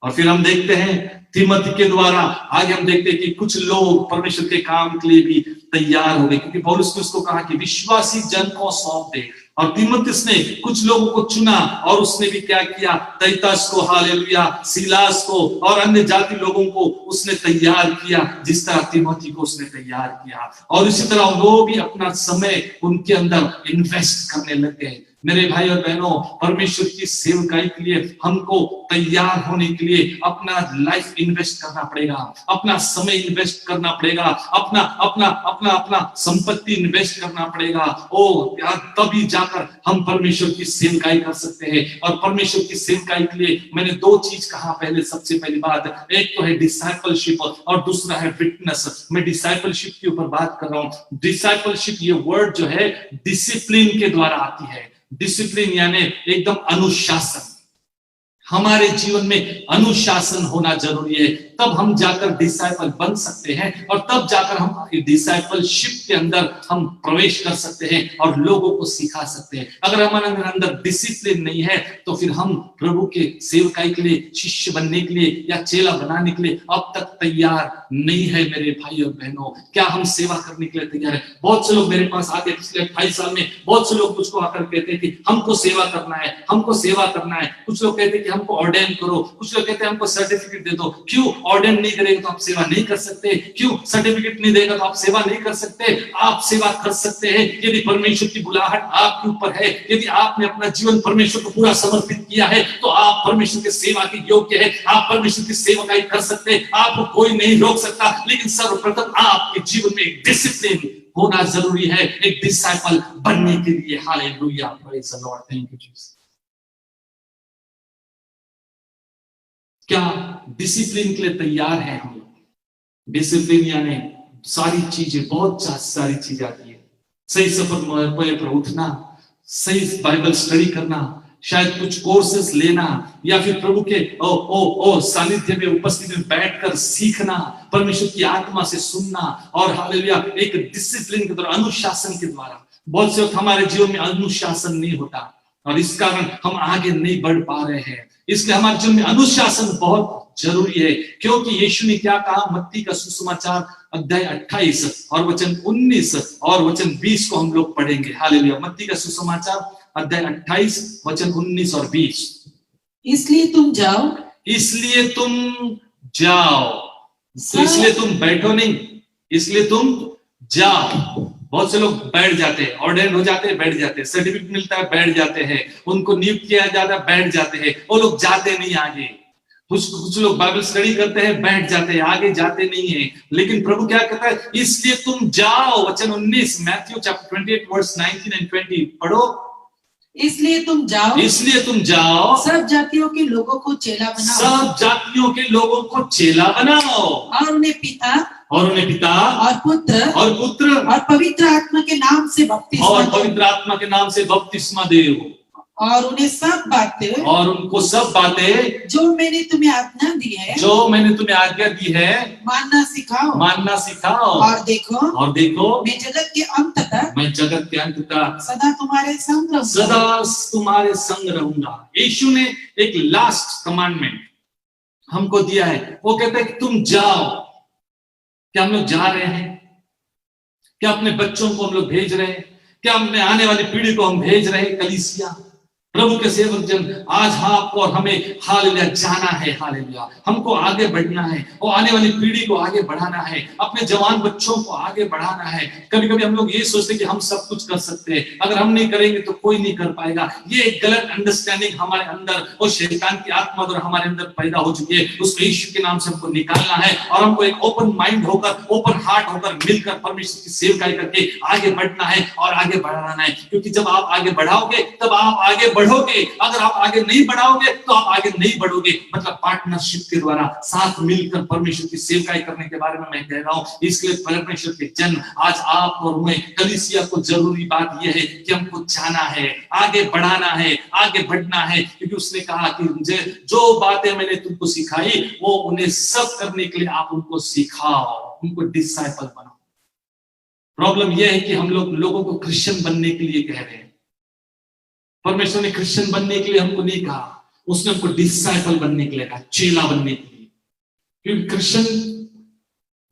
Speaker 3: और फिर हम देखते हैं तीमोथी के द्वारा आगे हम देखते हैं कि कुछ लोग परमेश्वर के काम के लिए भी तैयार हो गए, क्योंकि पौलुस ने उसको कहा कि विश्वासी जन को सौंप दे। और तीमुथियुस ने कुछ लोगों को चुना और उसने भी क्या किया, तीतुस को, हालेलुया, सीलास को और अन्य जाति लोगों को उसने तैयार किया, जिस तरह तीमोथी को उसने तैयार किया। और इसी तरह वो भी अपना समय उनके अंदर इन्वेस्ट करने लग गए। मेरे भाई और बहनों, परमेश्वर की सेवकाई के लिए हमको तैयार होने के लिए अपना लाइफ इन्वेस्ट करना पड़ेगा, अपना समय इन्वेस्ट करना पड़ेगा, अपना अपना अपना अपना संपत्ति इन्वेस्ट करना पड़ेगा। तभी जाकर हम परमेश्वर की सेवकाई कर सकते हैं। और परमेश्वर की सेवकाई के लिए मैंने 2 चीज कहा पहले। सबसे पहली बात, एक तो है डिसाइपलशिप और दूसरा है विटनेस। मैं डिसाइपलशिप के ऊपर बात कर रहा हूं। डिसाइपलशिप ये वर्ड जो है डिसिप्लिन के द्वारा आती है। डिसिप्लिन यानी एकदम अनुशासन। हमारे जीवन में अनुशासन होना जरूरी है, तब हम जाकर डिसाइपल बन सकते हैं और तब जाकर हम डिसाइपलशिप के अंदर हम प्रवेश कर सकते हैं और लोगों को सिखा सकते हैं। अगर हमारे अंदर डिसिप्लिन नहीं है तो फिर हम प्रभु के सेवकाई के लिए, शिष्य बनने के लिए या चेला बनाने के लिए अब तक तैयार नहीं है। मेरे भाई और बहनों, क्या हम सेवा करने के लिए तैयार है? बहुत से लोग मेरे पास आके पिछले 28 साल में बहुत से लोग मुझको आकर कहते हैं कि हमको सेवा करना है, हमको सेवा करना है। कुछ लोग कहते हैं कि हमको ऑर्डेन करो, कुछ लोग कहते हैं हमको सर्टिफिकेट दे दो। क्यों? ऑर्डेन नहीं करेगा तो आप सेवा नहीं कर सकते। क्यों? सर्टिफिकेट नहीं देगा तो आप सेवा नहीं कर सकते। आप सेवा कर सकते हैं यदि परमेश्वर की बुलाहट आपके ऊपर है, यदि आपने अपना जीवन परमेश्वर को पूरा समर्पित किया है तो आप परमेश्वर की सेवा के योग्य है। आप परमेश्वर की सेवकाई कर सकते हैं, आपको कोई नहीं रोक सकता। लेकिन सर्वप्रथम आपके जीवन में एक डिसिप्लिन होना जरूरी है, एक डिसाइपल बनने के लिए। Hallelujah, praise the Lord, thank you Jesus. क्या डिसिप्लिन के लिए तैयार है हम लोग? डिसिप्लिन यानी सारी चीजें, बहुत सारी चीजें आती है। सही सफर पर उठना, सही बाइबल स्टडी करना, शायद कुछ कोर्सेस लेना, या फिर प्रभु के सानिध्य में, उपस्थिति में बैठकर सीखना, परमेश्वर की आत्मा से सुनना, और हालेलुया एक डिसिप्लिन के द्वारा, अनुशासन के द्वारा। बहुत से वक्त हमारे जीवन में अनुशासन नहीं होता और इस कारण हम आगे नहीं बढ़ पा रहे हैं। इसलिए हमारे जीवन में अनुशासन बहुत जरूरी है, क्योंकि यीशु ने क्या कहा? मत्ती का सुसमाचार अध्याय 28 और वचन 19 और वचन 20 को हम लोग पढ़ेंगे। हालेलुया, मत्ती का सुसमाचार अध्याय 28 वचन 19 और 20।
Speaker 4: इसलिए तुम जाओ,
Speaker 3: इसलिए तुम जाओ, तो इसलिए तुम बैठो नहीं, इसलिए तुम जाओ। बहुत से लोग बैठ जाते हैं, ऑर्डेन हो जाते हैं, बैठ जाते हैं, सर्टिफिकेट मिलता है, बैठ जाते हैं, उनको नियुक्त किया जाता है, बैठ जाते हैं, वो लोग जाते नहीं आगे। कुछ लोग बाइबल स्टडी करते हैं, बैठ जाते हैं, आगे जाते नहीं है। लेकिन प्रभु क्या कहता है? इसलिए तुम जाओ, वचन 19, मैथ्यू चैप्टर 28 वर्स 19 and 20 पढ़ो।
Speaker 4: इसलिए तुम जाओ,
Speaker 3: इसलिए तुम जाओ,
Speaker 4: सब जातियों के लोगों को चेला बनाओ,
Speaker 3: सब जातियों के लोगों को चेला बनाओ,
Speaker 4: और उन्हें पिता
Speaker 3: और पुत्र
Speaker 4: और पवित्र आत्मा के नाम से
Speaker 3: बपतिस्मा दो,
Speaker 4: और उन्हें सब बातें,
Speaker 3: और उनको सब बातें
Speaker 4: जो मैंने तुम्हें आज्ञा दी है, मानना सिखाओ। और देखो मैं जगत के अंत तक सदा तुम्हारे संग रहूंगा। यीशु ने एक लास्ट कमांडमेंट हमको दिया है, वो कहता है कि तुम जाओ। क्या हम लोग जा रहे हैं? क्या अपने बच्चों को हम लोग भेज रहे हैं? क्या अपने आने वाली पीढ़ी को हम भेज रहे हैं? कलीसिया, प्रभु के सेवक जन, आज आपको और हमें हालेलुया जाना है। हालेलुया, हमको आगे बढ़ना है और आने वाली पीढ़ी को आगे बढ़ाना है, अपने जवान बच्चों को आगे बढ़ाना है। कभी कभी हम लोग ये सोचते हैं कि हम सब कुछ कर सकते हैं, अगर हम नहीं करेंगे तो कोई नहीं कर पाएगा। ये एक गलत अंडरस्टैंडिंग हमारे अंदर और शैतान की आत्मा द्वारा हमारे अंदर पैदा हो चुकी है। उसको यीशु के नाम से हमको निकालना है और हमको एक ओपन माइंड होकर, ओपन हार्ट होकर, मिलकर परमेश्वर की सेवकाई करके आगे बढ़ना है और आगे बढ़ाना है। क्योंकि जब आप आगे बढ़ाओगे तब आप आगे बढ़ोगे, अगर आप आगे नहीं बढ़ाओगे तो आप आगे नहीं बढ़ोगे। मतलब पार्टनरशिप के द्वारा साथ मिलकर परमेश्वर की सेवकाई करने के बारे में मैं कह रहा हूं। इसलिए परमेश्वर के जन, आज आप और मैं, कलीसिया को जरूरी बात यह है कि हमको जाना है, आगे बढ़ाना है, आगे बढ़ना है। क्योंकि उसने कहा कि जो बातें मैंने तुमको सिखाई वो उन्हें सब करने के लिए आप उनको सिखाओ, उनको डिसाइपल बनाओ। प्रॉब्लम यह है कि हम लोगों को क्रिश्चियन बनने के लिए कह रहे हैं। परमेश्वर ने क्रिश्चियन बनने के लिए हमको नहीं कहा, उसने हमको डिसाइपल बनने के लिए कहा, चेला बनने के लिए। क्योंकि क्रिश्चियन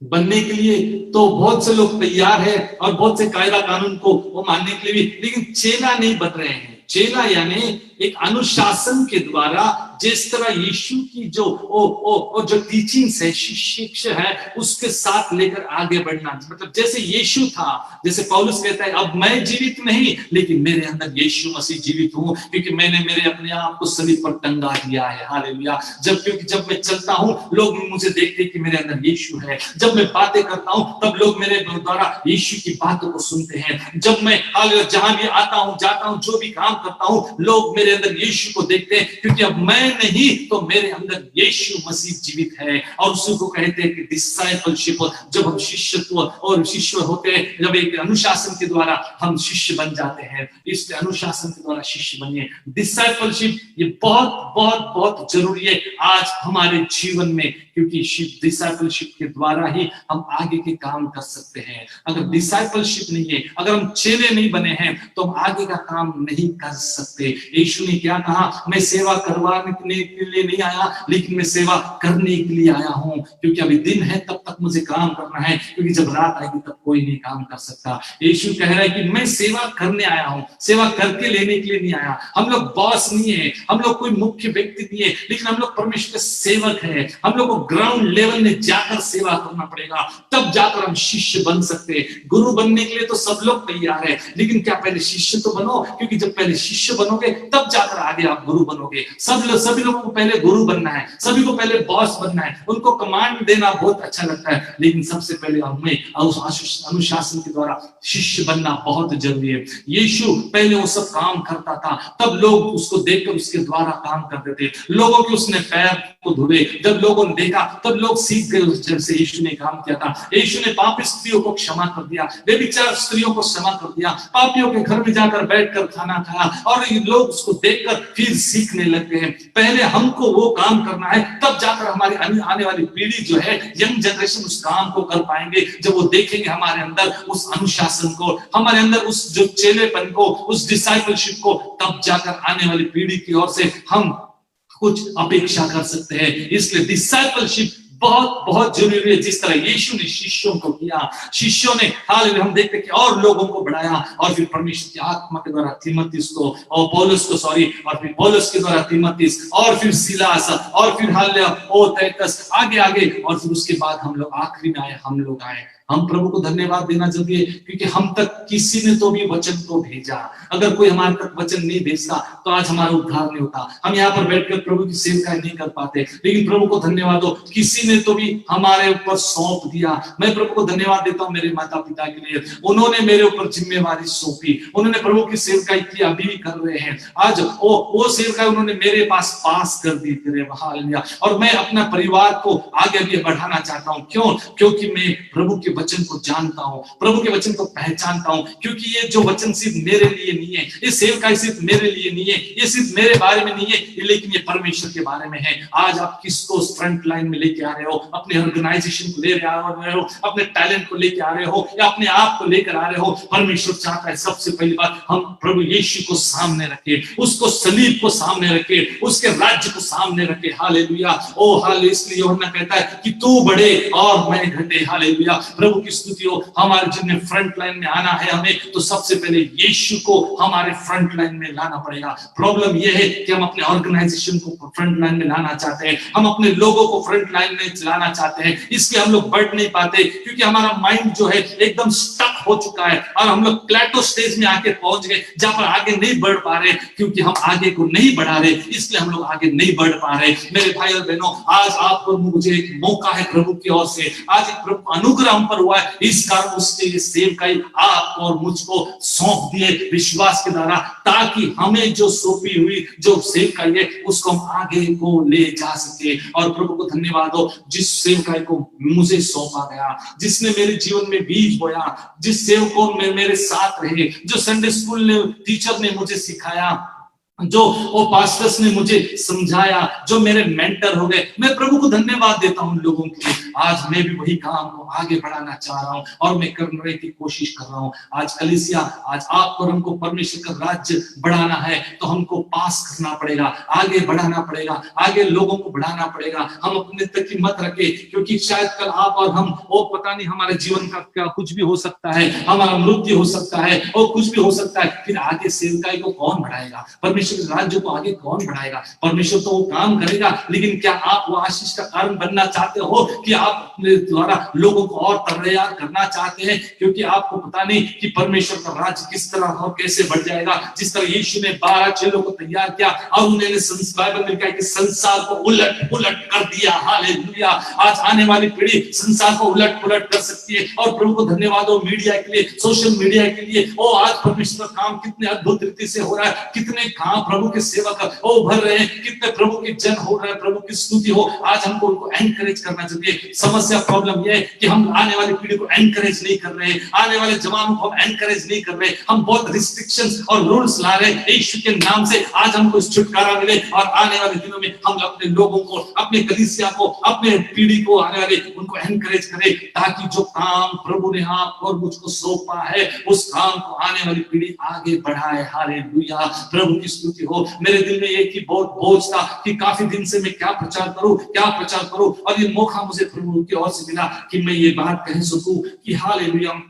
Speaker 4: बनने के लिए तो बहुत से लोग तैयार है और बहुत से कायदा कानून को वो मानने के लिए भी, लेकिन चेला नहीं बन रहे हैं। चेला यानी एक अनुशासन के द्वारा, जिस तरह यीशु की जो टीचिंग्स है, शिक्षा है, उसके साथ लेकर आगे बढ़ना। मतलब जैसे यीशु था, जैसे पौलुस कहता है, अब मैं जीवित नहीं लेकिन मेरे अंदर यीशु मसीह जीवित हूं, क्योंकि मैंने मेरे अपने आप को सलीब पर टंगा दिया है। हालेलुया। क्योंकि जब मैं चलता हूं लोग मुझे देखते हैं कि मेरे अंदर यीशु है। जब मैं बातें करता हूं तब लोग मेरे द्वारा यीशु की बातों को सुनते हैं। जब मैं जहां भी आता हूं, जाता हूं, जो भी काम करता हूं, लोग मेरे अंदर यीशु को देखते हैं, क्योंकि अब मैं मैं नहीं तो मेरे अंदर यीशु मसीह जीवित है। और उसी को कहते हैं कि डिसाइपलशिप, जब हम शिष्यत्व और शिष्य होते हैं, जब एक अनुशासन के द्वारा हम शिष्य बन जाते हैं, इसलिए अनुशासन के द्वारा शिष्य बनिए। डिसाइपलशिप ये बहुत बहुत बहुत जरूरी है आज हमारे जीवन में, क्योंकि डिसाइपलशिप के द्वारा ही हम आगे के काम कर सकते हैं। अगर डिसाइपलशिप नहीं है, अगर हम चेले नहीं बने हैं, तो हम आगे का काम नहीं कर सकते। यीशु ने क्या कहा, मैं सेवा करवाने के लिए नहीं आया, लेकिन मैं सेवा करने के लिए आया हूं, क्योंकि अभी दिन है तब तक मुझे काम करना है, क्योंकि जब रात आएगी तब कोई नहीं काम कर सकता। यीशु कह रहा है कि मैं सेवा करने आया हूं, सेवा करके लेने के लिए नहीं आया। हम लोग बॉस नहीं है, हम लोग कोई मुख्य व्यक्ति नहीं है, लेकिन हम लोग परमेश्वर के सेवक है। हम लोग को ग्राउंड लेवल में जाकर सेवा करना पड़ेगा, तब जाकर हम शिष्य बन सकते हैं। गुरु बनने के लिए तो सब लोग तैयार है, लेकिन क्या पहले शिष्य तो बनो, क्योंकि जब पहले शिष्य बनोगे तब जाकर आगे आप गुरु बनोगे। सभी लोगों को पहले गुरु बनना है, सभी को पहले बॉस बनना है, उनको कमांड देना बहुत अच्छा लगता है, लेकिन सबसे पहले हमें अनुशासन के द्वारा शिष्य बनना बहुत जरूरी है। यीशु पहले वो सब काम करता था, तब लोग उसको देखकर उसके द्वारा काम करते थे। लोगों के उसने पैर को धुले, जब लोगों ने देखा तब लोग सीख गए उस जब से यीशु ने काम किया था। यीशु ने पापी स्त्रियों को क्षमा कर दिया, व्यभिचार स्त्रियों को क्षमा कर दिया, पापियों के घर में जाकर बैठकर खाना खाया, और ये लोग उसको देखकर फिर सीखने लगते हैं। पहले हमको वो काम करना है, तब जाकर हमारी आने वाली पीढ़ी जो है, यंग जनरेशन, उस काम को कर पाएंगे। जब वो देखेंगे हमारे अंदर उस अनुशासन को, हमारे अंदर उस जो चेलेपन को, उस डिसाइपलशिप को, तब जाकर आने वाली पीढ़ी की ओर से हम कुछ अपेक्षा कर सकते हैं। इसलिए डिसाइपलशिप बहुत बहुत जरूरी है। जिस तरह यीशु ने शिष्यों को किया, शिष्यों ने हालेलुया, हम देखते कि और लोगों को बढ़ाया, और फिर परमेश्वर की आत्मा के द्वारा तीमुथियुस को और पौलुस को और फिर पौलुस के द्वारा तीमुथियुस, और फिर सिलास, और फिर हालेलुया तीतुस, आगे आगे, और फिर उसके बाद हम लोग आखिरी में आए, हम लोग आए। हम प्रभु को धन्यवाद देना जरूरी है, क्योंकि हम तक किसी ने तो भी वचन को भेजा। अगर कोई हमारे तक वचन नहीं भेजता तो आज हमारा उद्धार नहीं होता। हम यहाँ पर बैठकर प्रभु की सेवकाई नहीं कर पाते, लेकिन प्रभु को धन्यवाद हो, किसी ने तो भी हमारे ऊपर सौंप दिया। मैं प्रभु को धन्यवाद देता हूँ मेरे माता पिता के लिए, उन्होंने मेरे ऊपर जिम्मेवारी सौंपी, उन्होंने प्रभु की सेवकाई की, अभी भी कर रहे हैं। आज वो सेवकाई उन्होंने मेरे पास कर दी, हालेलुया। और मैं अपना परिवार को आगे भी बढ़ाना चाहता हूँ। क्यों? क्योंकि मैं प्रभु के वचन को जानता हूं, प्रभु के वचन को पहचानता हूं। क्योंकि ये जो वचन सिर्फ मेरे लिए नहीं है, ये सेवकाई सिर्फ मेरे लिए नहीं है, ये सिर्फ मेरे बारे में नहीं है, लेकिन ये परमेश्वर के बारे में है। आज आप किसको फ्रंट लाइन में लेके आ रहे हो? अपने ऑर्गेनाइजेशन को ले रहे हो, अपने टैलेंट को लेके आ रहे हो, या अपने आप को लेकर आ रहे हो? परमेश्वर चाहता है सबसे पहली बात हम प्रभु यीशु को सामने रखे, उसको सलीब को सामने रखे, उसके राज्य को सामने रखे। हालेलुया, ओ हालेलुया। इसलिए यूहन्ना कहता है कि तू बढ़े और मैं घटे। हालेलुया, प्रभु की स्तुति हो। हमारे जिनमें फ्रंट लाइन में आना है हमें, तो सबसे पहले यीशु को हमारे फ्रंट लाइन में लाना पड़ेगा। प्रॉब्लम यह है कि हम अपने ऑर्गेनाइजेशन को फ्रंट लाइन में लाना चाहते हैं, हम अपने लोगों को फ्रंट लाइन में लाना चाहते हैं, इसलिए हम लोग बढ़ नहीं पाते, क्योंकि हमारा माइंड जो है एकदम स्टक हो चुका है, और हम लोग प्लेटो स्टेज में आके पहुंच गए, जहां पर आगे नहीं बढ़ पा रहे, क्योंकि हम आगे को नहीं बढ़ा रहे, इसलिए हम लोग आगे नहीं बढ़ पा रहे। मेरे भाई और बहनों, आज आपको मुझे एक मौका है प्रभु की ओर से, आज एक प्रभु अनुग्रह हम पर हुआ है, इस कारण उसके लिए सेवकाई आपको और मुझको सौंप दिए विश्वास के द्वारा, ताकि हमें जो सौंपी हुई जो सेवकाई है उसको हम आगे को ले जा सके। और प्रभु को धन्यवाद हो, जिस सेवकाई को मुझे सौंपा गया, जिसने मेरे जीवन में बीज बोया, जिस सेवकों में मेरे साथ रहे, जो संडे स्कूल ने टीचर ने मुझे सिखाया, जो वो पास्टर्स ने मुझे समझाया, जो मेरे मेंटर हो गए, मैं प्रभु को धन्यवाद देता हूं उन लोगों के लिए। आज मैं भी वही काम को आगे बढ़ाना चाह रहा हूं, और मैं करने की कोशिश कर रहा हूं। आज कलीसिया, आज आपको और हमको परमेश्वर का राज्य बढ़ाना है, तो हमको पास करना पड़ेगा, आगे बढ़ाना पड़ेगा, आगे लोगों को बढ़ाना पड़ेगा। हम अपने तक की मत रखे, क्योंकि शायद कल आप और हम, वो पता नहीं हमारे जीवन का क्या कुछ भी हो सकता है, हमारा मृत्यु हो सकता है, और कुछ भी हो सकता है, फिर आगे सेवकाई को कौन बढ़ाएगा? परमेश्वर राज्य को आगे कौन बढ़ाएगा? परमेश्वर तो वो काम करेगा, लेकिन क्या आप वो आशीष का कारण बनना चाहते हो कि आप अपने द्वारा लोगों को और तैयार करना चाहते हैं, क्योंकि आपको पता नहीं कि परमेश्वर का राज्य किस तरह और कैसे बढ़ जाएगा। जिस तरह यीशु ने 12 चेलों को तैयार किया और उन्होंने बाइबल में क्या कि संसार को उलट पुलट कर दिया। हालेलुया। आज आने वाली पीढ़ी संसार को उलट पुलट कर सकती है। और प्रभु को धन्यवाद हो मीडिया के लिए, सोशल मीडिया के लिए। ओ आज परमेश्वर का काम कितने अद्भुत रीति से हो रहा है, कितने काम प्रभु के सेवक ओ भर रहे हैं, कितने प्रभु के जन हो रहा है, प्रभु की स्तुति हो। आज हमको उनको एनकरेज करना चाहिए। समस्या प्रॉब्लम यह है कि हम आने वाली पीढ़ी को एनकरेज नहीं कर रहे, आने वाले जवानों को हम एनकरेज नहीं कर रहे। हम बहुत रिस्ट्रिक्शंस और रूल्स ला रहे हैं। यीशु के नाम से आज हमको छुटकारा मिले और आने वाले दिनों में हम अपने लोगों को, अपने कलीसिया को, अपने पीढ़ी को आने वाले उनको एनकरेज करें, ताकि जो काम प्रभु ने आप और मुझको सौंपा है उस काम को आने वाली पीढ़ी आगे बढ़ाए। हालेलुया। प्रभु की स्तुति हो। मेरे दिल में एक ही बहुत बोझ था कि काफी दिन से मैं क्या प्रचार करूं, और ये मौका मुझे प्रभु की ओर से मिला कि मैं ये बात कह सकूं कि हालेलुया,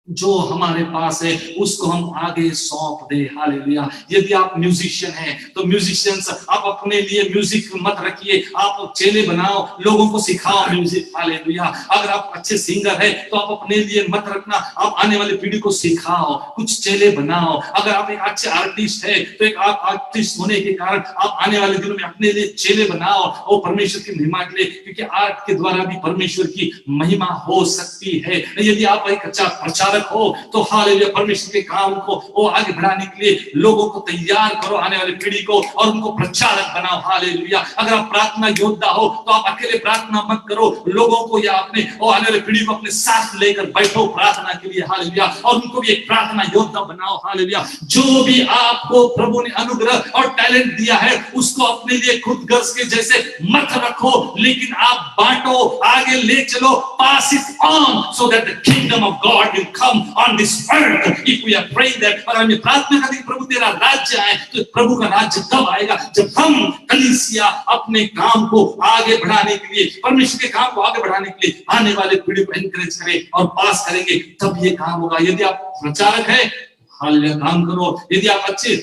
Speaker 4: जो हमारे पास है उसको हम आगे सौंप दे। हालेलुया। यदि आप म्यूजिशियन हैं तो म्यूजिशियंस, आप अपने लिए म्यूजिक मत रखिए, आप चेले बनाओ, लोगों को सिखाओ म्यूजिक। हालेलुया। अगर आप अच्छे सिंगर है तो आप अपने लिए मत रखना, आप आने वाली पीढ़ी को सिखाओ, कुछ चेले बनाओ। अगर आप एक अच्छे आर्टिस्ट है तो एक आप आर्टिस्ट होने के कारण आप आने वाले दिनों में अपने लिए चेले बनाओ और परमेश्वर की महिमा के लिए, क्योंकि आर्ट के द्वारा भी परमेश्वर की महिमा हो सकती है। यदि आप एक अच्छा प्रचारक हो तो हालेलुया, परमेश्वर के काम को वो आगे बढ़ाने के लिए लोगों को तैयार करो, आने वाली पीढ़ी को, और उनको प्रचारक बनाओ। हालेलुया। अगर आप प्रार्थना योद्धा हो तो आप अकेले प्रार्थना मत करो, लोगों को या अपने और आने वाली पीढ़ी को अपने साथ लेकर बैठो प्रार्थना के लिए। हालेलुया। और उनको भी एक प्रार्थना योद्धा बनाओ। हालेलुया। जो भी आपको प्रभु ने अनुग्रह और टैलेंट दिया है उसको अपने लिए खुद गर्ज के जैसे मत रखो, लेकिन आप बांटो, आगे ले चलो, pass it on so that the kingdom of God will come on this earth. If we are praying that, और हमें प्रार्थना करते प्रभु तेरा राज्य आए, तो प्रभु का राज्य कब आएगा? जब हम कलीसिया अपने काम को आगे बढ़ाने के लिए, परमेश्वर के काम को आगे बढ़ाने के लिए आने वाले पीढ़ी को एनकरेज करें और पास करेंगे, तब ये काम होगा। यदि आप प्रचारक है, हालेलुया, काम करो। यदि आप अच्छे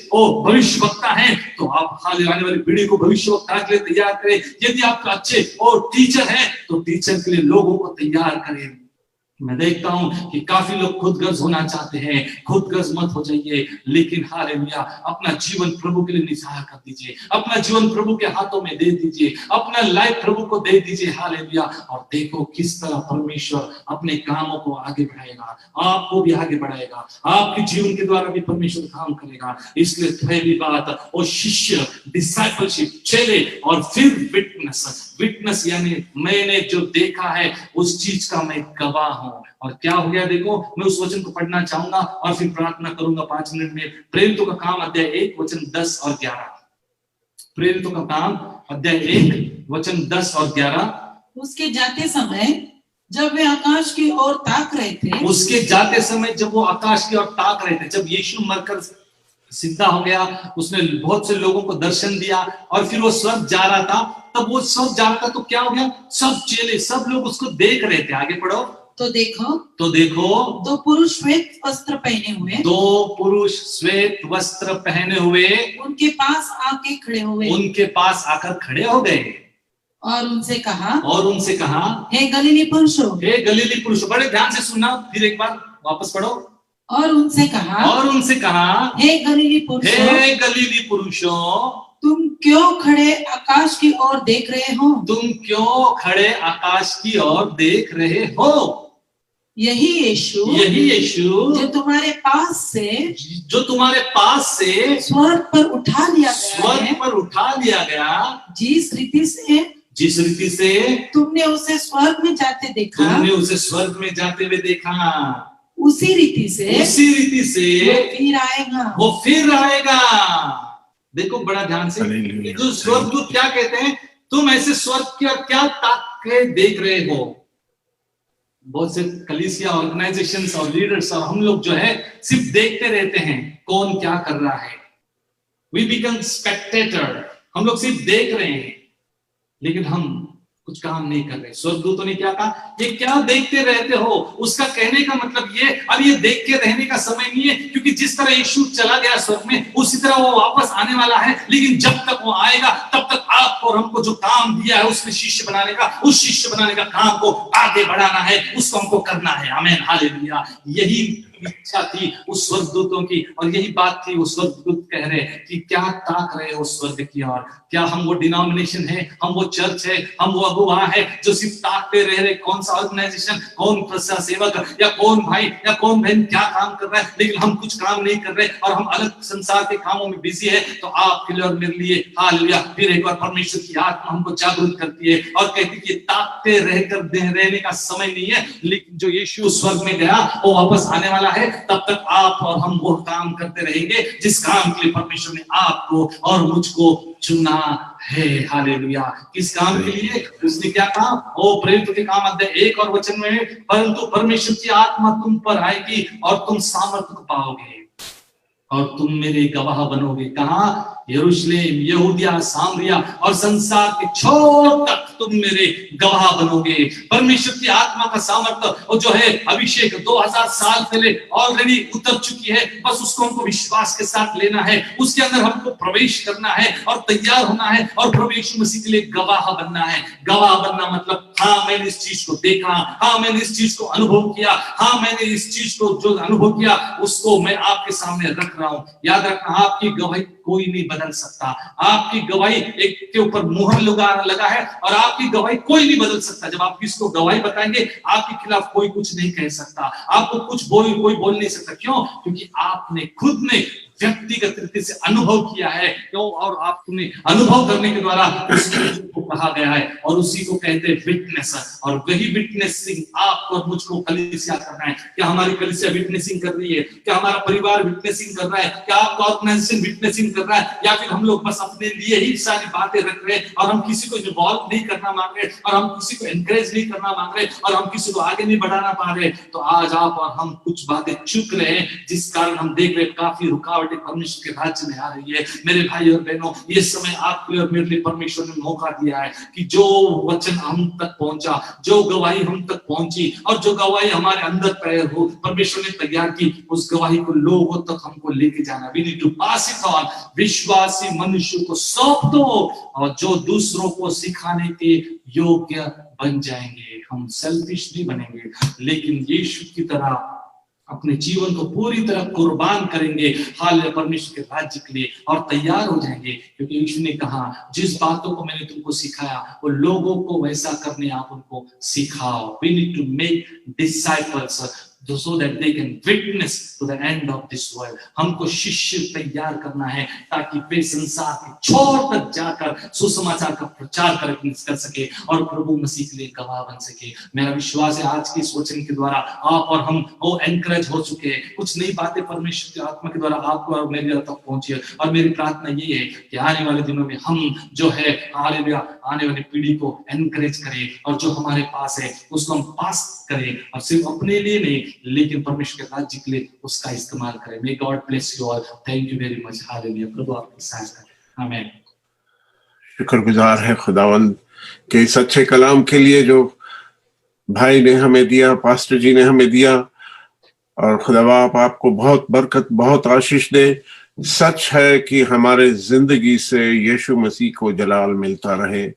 Speaker 4: भविष्य वक्ता हैं तो आप हालेलुया आने वाली पीढ़ी को भविष्य वक्ता के लिए तैयार करें। यदि आप अच्छे टीचर हैं तो टीचर के लिए लोगों को तैयार करें। मैं देखता हूं कि काफी लोग खुदगर्ज होना चाहते हैं। खुदगर्ज मत हो जाइए, लेकिन हालेलुया अपना जीवन प्रभु के लिए निछावर कर दीजिए, अपना जीवन प्रभु के हाथों में दे दीजिए, अपना लाइफ प्रभु को दे दीजिए। हालेलुया। और देखो किस तरह परमेश्वर अपने कामों को आगे बढ़ाएगा, आपको भी आगे बढ़ाएगा, आपके जीवन के द्वारा भी परमेश्वर काम करेगा। इसलिए पहली बात वो शिष्य, डिसाइपलशिप, चेले, और फिर विटनेस यानी मैंने जो देखा है उस चीज का मैं गवाह हूं। और क्या हो गया देखो, मैं उस वचन को पढ़ना चाहूंगा और फिर प्रार्थना करूंगा 5 मिनट में। प्रेरितों का काम अध्याय 1 वचन 10 और 11। प्रेरितों का काम अध्याय 1 वचन 10 और 11।
Speaker 5: उसके जाते समय जब वे आकाश की ओर ताक रहे थे,
Speaker 4: उसके जाते समय जब वो आकाश की ओर ताक रहे थे, जब यीशु मरकर सिद्धा हो गया, उसने बहुत से लोगों को दर्शन दिया और फिर वो स्वर्ग जा रहा था, तब वो स्वर्ग जा रहा था तो क्या हो गया, सब चेले, सब लोग उसको देख रहे थे। आगे पढ़ो।
Speaker 5: तो देखो
Speaker 4: 2
Speaker 5: पुरुष श्वेत वस्त्र पहने हुए,
Speaker 4: 2 पुरुष श्वेत वस्त्र पहने हुए
Speaker 5: उनके पास आके खड़े हुए,
Speaker 4: उनके पास आकर खड़े हो गए
Speaker 5: और उनसे कहा, हे गलीली पुरुषों, बड़े ध्यान से सुनना, फिर एक बार वापस पढ़ो। और उनसे कहा, हे गलीली पुरुषों, तुम क्यों खड़े आकाश की ओर देख रहे हो? यही यीशु जो तुम्हारे पास से स्वर्ग पर उठा लिया गया, जिस रीति से तुमने उसे स्वर्ग में जाते देखा, उसी रीति से
Speaker 4: वो फिर आएगा। देखो बड़ा ध्यान से, जो स्वर्गदूत क्या कहते हैं, तुम ऐसे स्वर्ग की और क्या ताक के देख रहे हो? बहुत से कलीसिया ऑर्गेनाइजेशंस और लीडर्स और हम लोग जो है सिर्फ देखते रहते हैं कौन क्या कर रहा है। वी बिकम स्पेक्टेटर, हम लोग सिर्फ देख रहे हैं लेकिन हम कुछ काम नहीं कर रहे। स्वर्गदूतों ने क्या कहा, ये क्या देखते रहते हो? उसका कहने का मतलब ये, अब ये देख के रहने का समय नहीं है, क्योंकि जिस तरह यीशु चला गया स्वर्ग में, उसी तरह वो वापस आने वाला है। लेकिन जब तक वो आएगा तब तक आपको और हमको जो काम दिया है उसमें शिष्य बनाने का, उस शिष्य बनाने का काम को आगे बढ़ाना है, उसको हमको करना है। आमीन, हालेलुया। यही इच्छा थी उस स्वर्गदूतों की, और यही बात थी वो स्वर्गदूत कह रहे कि क्या ताक रहे हो स्वर्ग की ओर? क्या हम वो डिनोमिनेशन है, हम वो चर्च है, हम वो अगुवा है जो सिर्फ ताकते रह रहे कौन सा ऑर्गेनाइजेशन, कौन प्रसा सेवक या कौन भाई या कौन बहन क्या काम कर रहा है, लेकिन हम कुछ काम नहीं कर रहे और हम अलग संसार के कामों में बिजी है? तो आपके लिए और मेरे लिए हालेलुया फिर एक बार परमेश्वर की आत्मा हमको जागरूक करती है और कहती है कि ताकते रहकर रहने का समय नहीं है, लेकिन जो यीशु स्वर्ग में गया वो वापस आने वाला है। तब तक आप और हम वो काम करते रहेंगे जिस काम के लिए परमेश्वर ने आपको और मुझको चुना है। हालेलुया। किस काम के लिए? उसने क्या कहा? ओ प्रेरित के काम अध्याय 1 और वचन में, परंतु परमेश्वर की आत्मा तुम पर आएगी और तुम सामर्थ्य पाओगे और तुम मेरे गवाह बनोगे। कहाँ? यरूशलेम, यहूदिया, सामरिया और संसार के छोर तक तुम मेरे गवाह बनोगे। परमेश्वर की आत्मा का सामर्थ्य और जो है अभिषेक 2000 साल पहले ऑलरेडी उतर चुकी है, बस उसको हमको विश्वास के साथ लेना है, उसके अंदर हमको प्रवेश करना है और तैयार होना है और प्रभु यीशु मसीह के लिए गवाह बनना है। गवाह बनना मतलब हाँ मैंने इस चीज को देखा, हाँ मैंने इस चीज को अनुभव किया, हाँ मैंने इस चीज को जो अनुभव किया उसको मैं आपके सामने रख रहा हूं। याद रखना, आपकी गवाही कोई नहीं बदल सकता। आपकी गवाही एक के ऊपर मुहर लगा है और आपकी गवाही कोई नहीं बदल सकता। जब आप किसको गवाही बताएंगे आपके खिलाफ कोई कुछ नहीं कह सकता, आपको कुछ कोई बोल नहीं सकता। क्यों? क्योंकि आपने खुद ने व्यक्तिगत रीति से अनुभव किया है। क्यों? और आपने अनुभव करने के द्वारा उसको कहा गया है और उसी को कहते हैं विटनेस। और वही विटनेसिंग आपको और मुझको कलीसिया करना है। क्या हमारी कलीसिया विटनेसिंग कर रही है? क्या हमारा परिवार विटनेसिंग कर रहा है? क्या आपका ऑर्गेनाइजेशन विटनेसिंग कर रहा है? या फिर हम लोग बस अपने लिए ही सारी बातें रख रहे हैं और हम किसी को इन्वॉल्व नहीं करना मांग रहे और हम किसी को एनकरेज नहीं करना मांग रहे और हम किसी को आगे नहीं बढ़ाना पा रहे? तो आज आप और हम कुछ बातें चूक रहे हैं जिस कारण हम देख रहे काफी रुकावटें परमेश्वर के राज्य में आ रही है। मेरे भाई और बहनों, ये समय आपके और मेरे लिए परमेश्वर ने मौका दिया है कि जो वचन हम तक पहुंचा, जो गवाही हम तक पहुंची और जो गवाही हमारे अंदर तैयार हो, परमेश्वर ने तैयार की, उस गवाही को लोगों तक हमको लेके जाना। We need to pass it on. विश्वासी मनुष्य को सौंप दो और जो दूसरों को सिखाने के योग्य बन जाएंगे। हम सेल्फिश नहीं बनेंगे, लेकिन यीशु की तरह अपने जीवन को पूरी तरह कुर्बान करेंगे हालेलुया परमेश्वर के राज्य के लिए और तैयार हो जाएंगे। क्योंकि यीशु ने कहा जिस बातों को मैंने तुमको सिखाया वो लोगों को वैसा करने आप उनको सिखाओ। We need to make disciples so that they can witness to the end of this world। हमको शिष्य तैयार करना है ताकि वे संसार के छोर तक जाकर सुसमाचार का प्रचार कर सके और प्रभु मसीह के लिए गवाह बन सके। मेरा विश्वास है आज के इस वचन के द्वारा आप और हम वो एनकरेज हो चुके हैं। कुछ नई बातें परमेश्वर की आत्मा के द्वारा आपको और मेरे तक पहुंची है और मेरी प्रार्थना ये है कि आने वाले दिनों में हम जो है हालेलुया आने वाली पीढ़ी को एनकरेज करें और जो हमारे पास है उसको हम पास करें और सिर्फ अपने लिए नहीं लेकिन परमेश्वर के राज्य के लिए उसका इस्तेमाल करें। May God bless you all. Thank you very much. Hallelujah. प्रभु आपकी सहायता करें। आमीन।
Speaker 1: शुक्रगुजार है खुदावंद के इस अच्छे कलाम के लिए जो भाई ने हमें दिया, पास्टर जी ने हमें दिया। और खुदा बाप आपको बहुत बरकत, बहुत आशीष दे। सच है कि हमारे जिंदगी से यीशु मसीह को जलाल मिलता रहे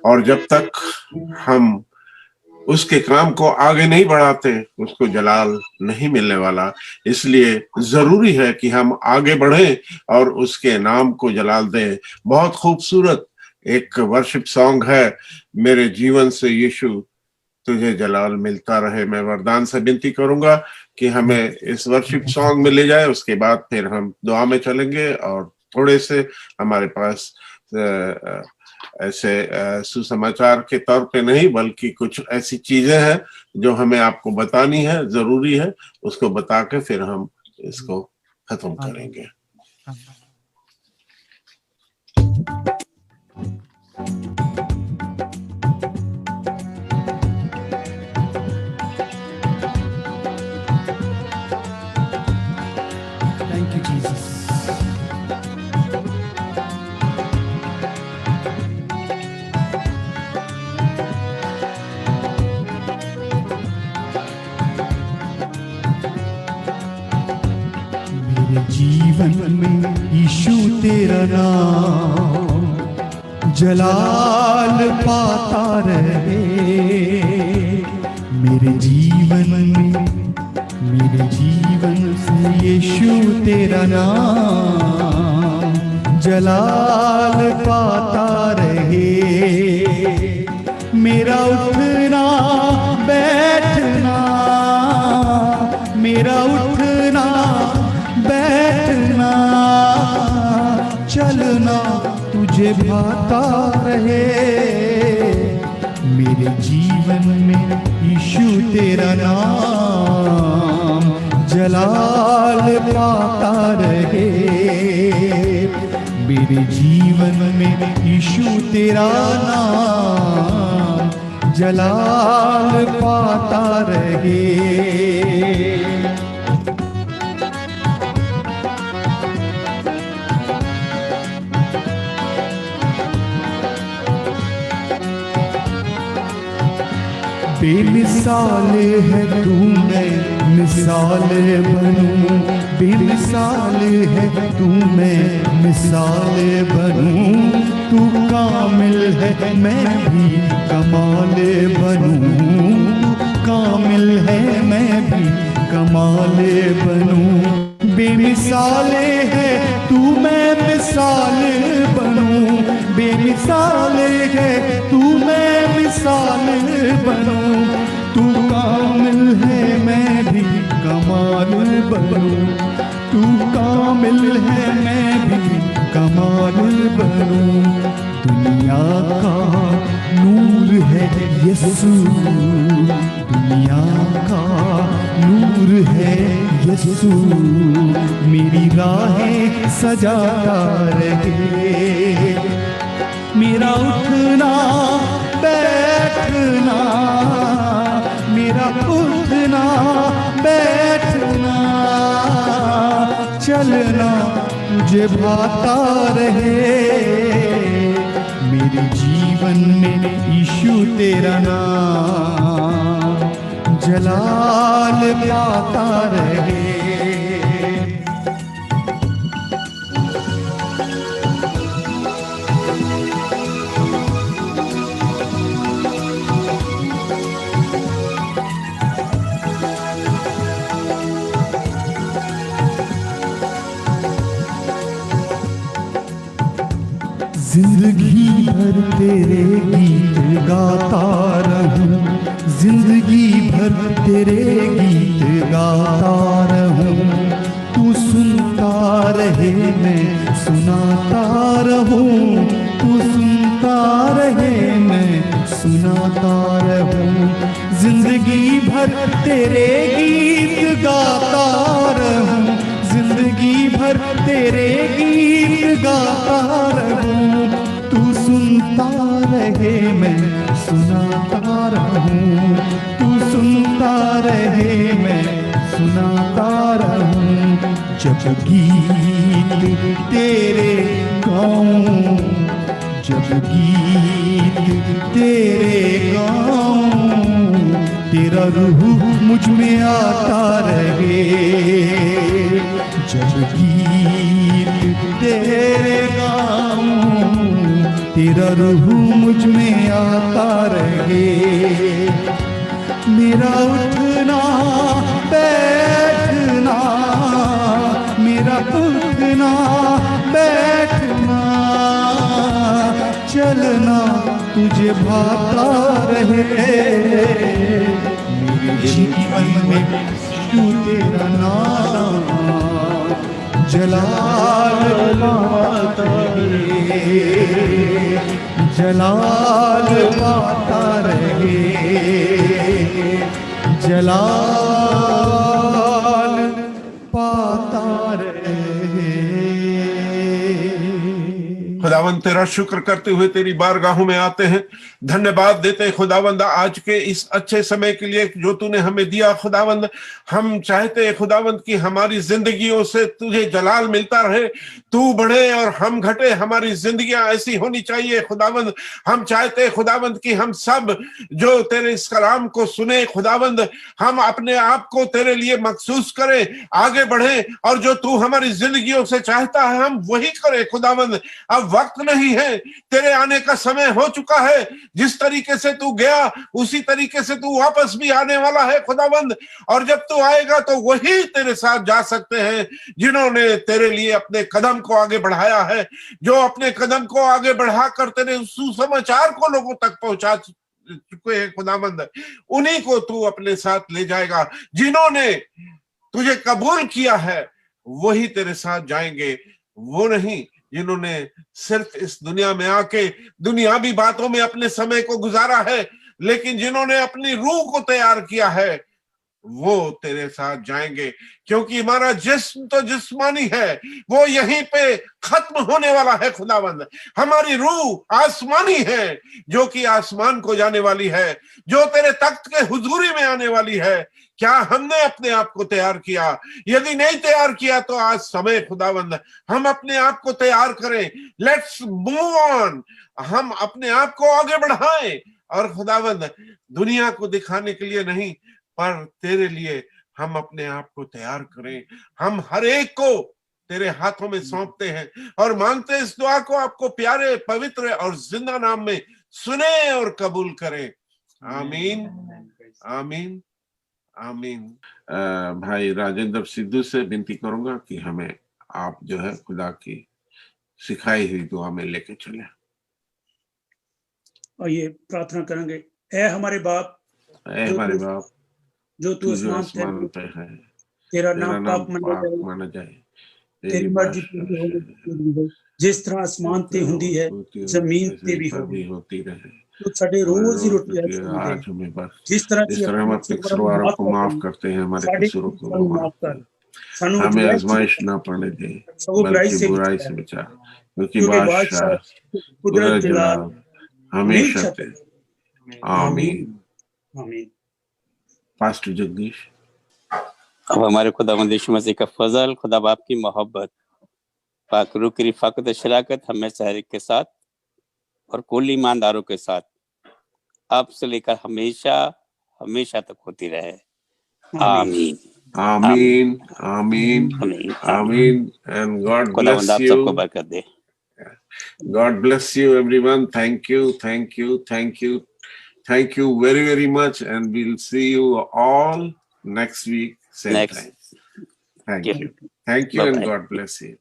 Speaker 1: और जब तक हम उसके काम को आगे नहीं बढ़ाते उसको जलाल नहीं मिलने वाला। इसलिए जरूरी है कि हम आगे बढ़ें और उसके नाम को जलाल दें। बहुत खूबसूरत एक वर्शिप सॉन्ग है, मेरे जीवन से यीशु तुझे जलाल मिलता रहे। मैं वरदान से विनती करूंगा कि हमें इस वर्शिप सॉन्ग में ले जाए, उसके बाद फिर हम दुआ में चलेंगे और थोड़े से हमारे पास ऐसे सुसमाचार के तौर पे नहीं बल्कि कुछ ऐसी चीजें हैं जो हमें आपको बतानी है, जरूरी है, उसको बता के फिर हम इसको खत्म करेंगे।
Speaker 2: Thank you Jesus. जीवन में यीशु तेरा नाम जलाल पाता रहे मेरे जीवन में, मेरे जीवन से यीशु तेरा नाम जलाल पाता रहे। मेरा उठना बैठना, मेरा उठना बैठना चलना तुझे भाता रहे। मेरे जीवन में यीशु तेरा नाम जलाल पाता रहे। मेरे जीवन में यीशु तेरा नाम जलाल पाता रहे। बेमिसाल है तू, मैं मिसाल बनूं। बेमिसाल है तू, मैं मिसाल बनूं। तू कामिल है मैं भी कमाल बनूं। तू कामिल है मैं भी कमाल बनूं। बेमिसाल है तू, मैं मिसाल बनूं। बेमिसाल है तू, मैं मिसाल बनूं। तू कामिल है मैं भी कमाल बनूं। तू कामिल है मैं भी कमाल बनूं। दुनिया का नूर है यीशु, दुनिया का नूर है यीशु। मेरी राहें सजाता रहे। मेरा उठना बैठना, मेरा उठना बैठना चलना तुझे भाता रहे। मेरे जीवन में यीशु तेरा नाम जलाल पाता रहे। जिंदगी भर तेरे गीत गाता रहूं। जिंदगी भर तेरे गीत गाता रहूं। तू सुनता रहे मैं सुनाता रहूं। तू सुनता रहे मैं सुनाता रहूं। जिंदगी भर तेरे गीत गाता रहूं। जिंदगी भर तेरे गीत गाता रहूं। तू सुनता रहे मैं सुनाता रहूं। तू सुनता रहे मैं सुनाता रहूं। जब गीत तेरे गाऊं, जब गीत तेरे गाऊं, तेरा रूह मुझ में आता रहे। जब गीत तेरे गाऊं, तेरा रूह मुझ में आता रहे। मेरा उठना बैठना, मेरा उठना बैठना चलना तुझे भाता रहे। मेरे जीवन में तू तेरा नाम जलाल पाता रहे। जलाल पाता रहे। जलाल पाता रहे।
Speaker 1: खुदावंद तेरा शुक्र करते हुए तेरी बारगाहों में आते हैं, धन्यवाद देते हैं खुदावंद आज के इस अच्छे समय के लिए जो तूने हमें दिया। खुदावंद हम चाहते हैं खुदावंद कि हमारी जिंदगियों से तुझे जलाल मिलता रहे, तू बढ़े और हम घटे, हमारी जिंदगियां ऐसी होनी चाहिए खुदावंद। हम चाहते हैं खुदावंद कि हम सब जो तेरे इस कलाम को सुने खुदावंद, हम अपने आप को तेरे लिए मखसूस करें, आगे बढ़े और जो तू हमारी जिंदगियों से चाहता है हम वही करें खुदावंद। अब वक्त नहीं है, तेरे आने का समय हो चुका है। जिस तरीके से तू गया उसी तरीके से तू वापस भी आने वाला है खुदावंद। और जब तू आएगा तो वही तेरे साथ जा सकते हैं जिन्होंने तेरे लिए अपने कदम को आगे बढ़ाया है, जो अपने कदम को आगे बढ़ाकर तेरे सुसमाचार को लोगों तक पहुंचा चुके हैं खुदावंद। उन्हीं को तू अपने साथ ले जाएगा। जिन्होंने तुझे कबूल किया है वही तेरे साथ जाएंगे, वो नहीं जिन्होंने सिर्फ इस दुनिया में आके दुनियावी बातों में अपने समय को गुजारा है, लेकिन जिन्होंने अपनी रूह को तैयार किया है वो तेरे साथ जाएंगे। क्योंकि हमारा जिस्म तो जिस्मानी है, वो यहीं पे खत्म होने वाला है खुदावंद। हमारी रूह आसमानी है, जो कि आसमान को जाने वाली है, जो तेरे तख्त के हुजूरी में आने वाली है। क्या हमने अपने आप को तैयार किया? यदि नहीं तैयार किया तो आज समय खुदावंद हम अपने आप को तैयार करें। लेट्स मूव ऑन, हम अपने आप को आगे बढ़ाएं और खुदावंद दुनिया को दिखाने के लिए नहीं पर तेरे लिए हम अपने आप को तैयार करें। हम हर एक को तेरे हाथों में सौंपते हैं और मांगते इस दुआ को आपको प्यारे पवित्र और जिंदा नाम में सुने और कबूल करें। आमीन आमीन आमीन। भाई राजेंद्र सिद्धू से विनती करूंगा कि हमें आप जो है खुदा की सिखाई हुई दुआ में लेके चले।
Speaker 6: और ये प्रार्थना करेंगे, ऐ हमारे बाप जो तू आसमान पे है, तेरा नाम पाक माना जाए, तेरी मर्जी पूरी हो, जिस तरह आसमान ते हुंदी है जमीन ते भी
Speaker 1: होती रहे।
Speaker 6: तो साडे रोज ही रोटी
Speaker 1: आज हमें बस जिस तरह हम अपने कसूरों को माफ करते हैं, हमारे कसूरों को माफ कर, हमें आजमाइश ना पड़ने दे बल्कि बुराई से बचा, क्योंकि बादशाह कुदरत जलाल हमेशा तेरे। आमीन
Speaker 6: आमीन।
Speaker 1: पास्टर जगदीश।
Speaker 7: अब हमारे खुदावंद यीशु मसीह का फजल, खुदा बाप की मोहब्बत, पाक रूह की रिफाकत शराकत हमेशा हर एक के साथ और कुल ईमानदारों के साथ अब से लेकर हमेशा हमेशा तक होती रहे। आमीन
Speaker 1: आमीन आमीन आमीन। And God bless you.
Speaker 7: सबको बरकत दे।
Speaker 1: God bless you everyone. Thank you very very much, and we'll see you all next week same time. Thank you and God bless you.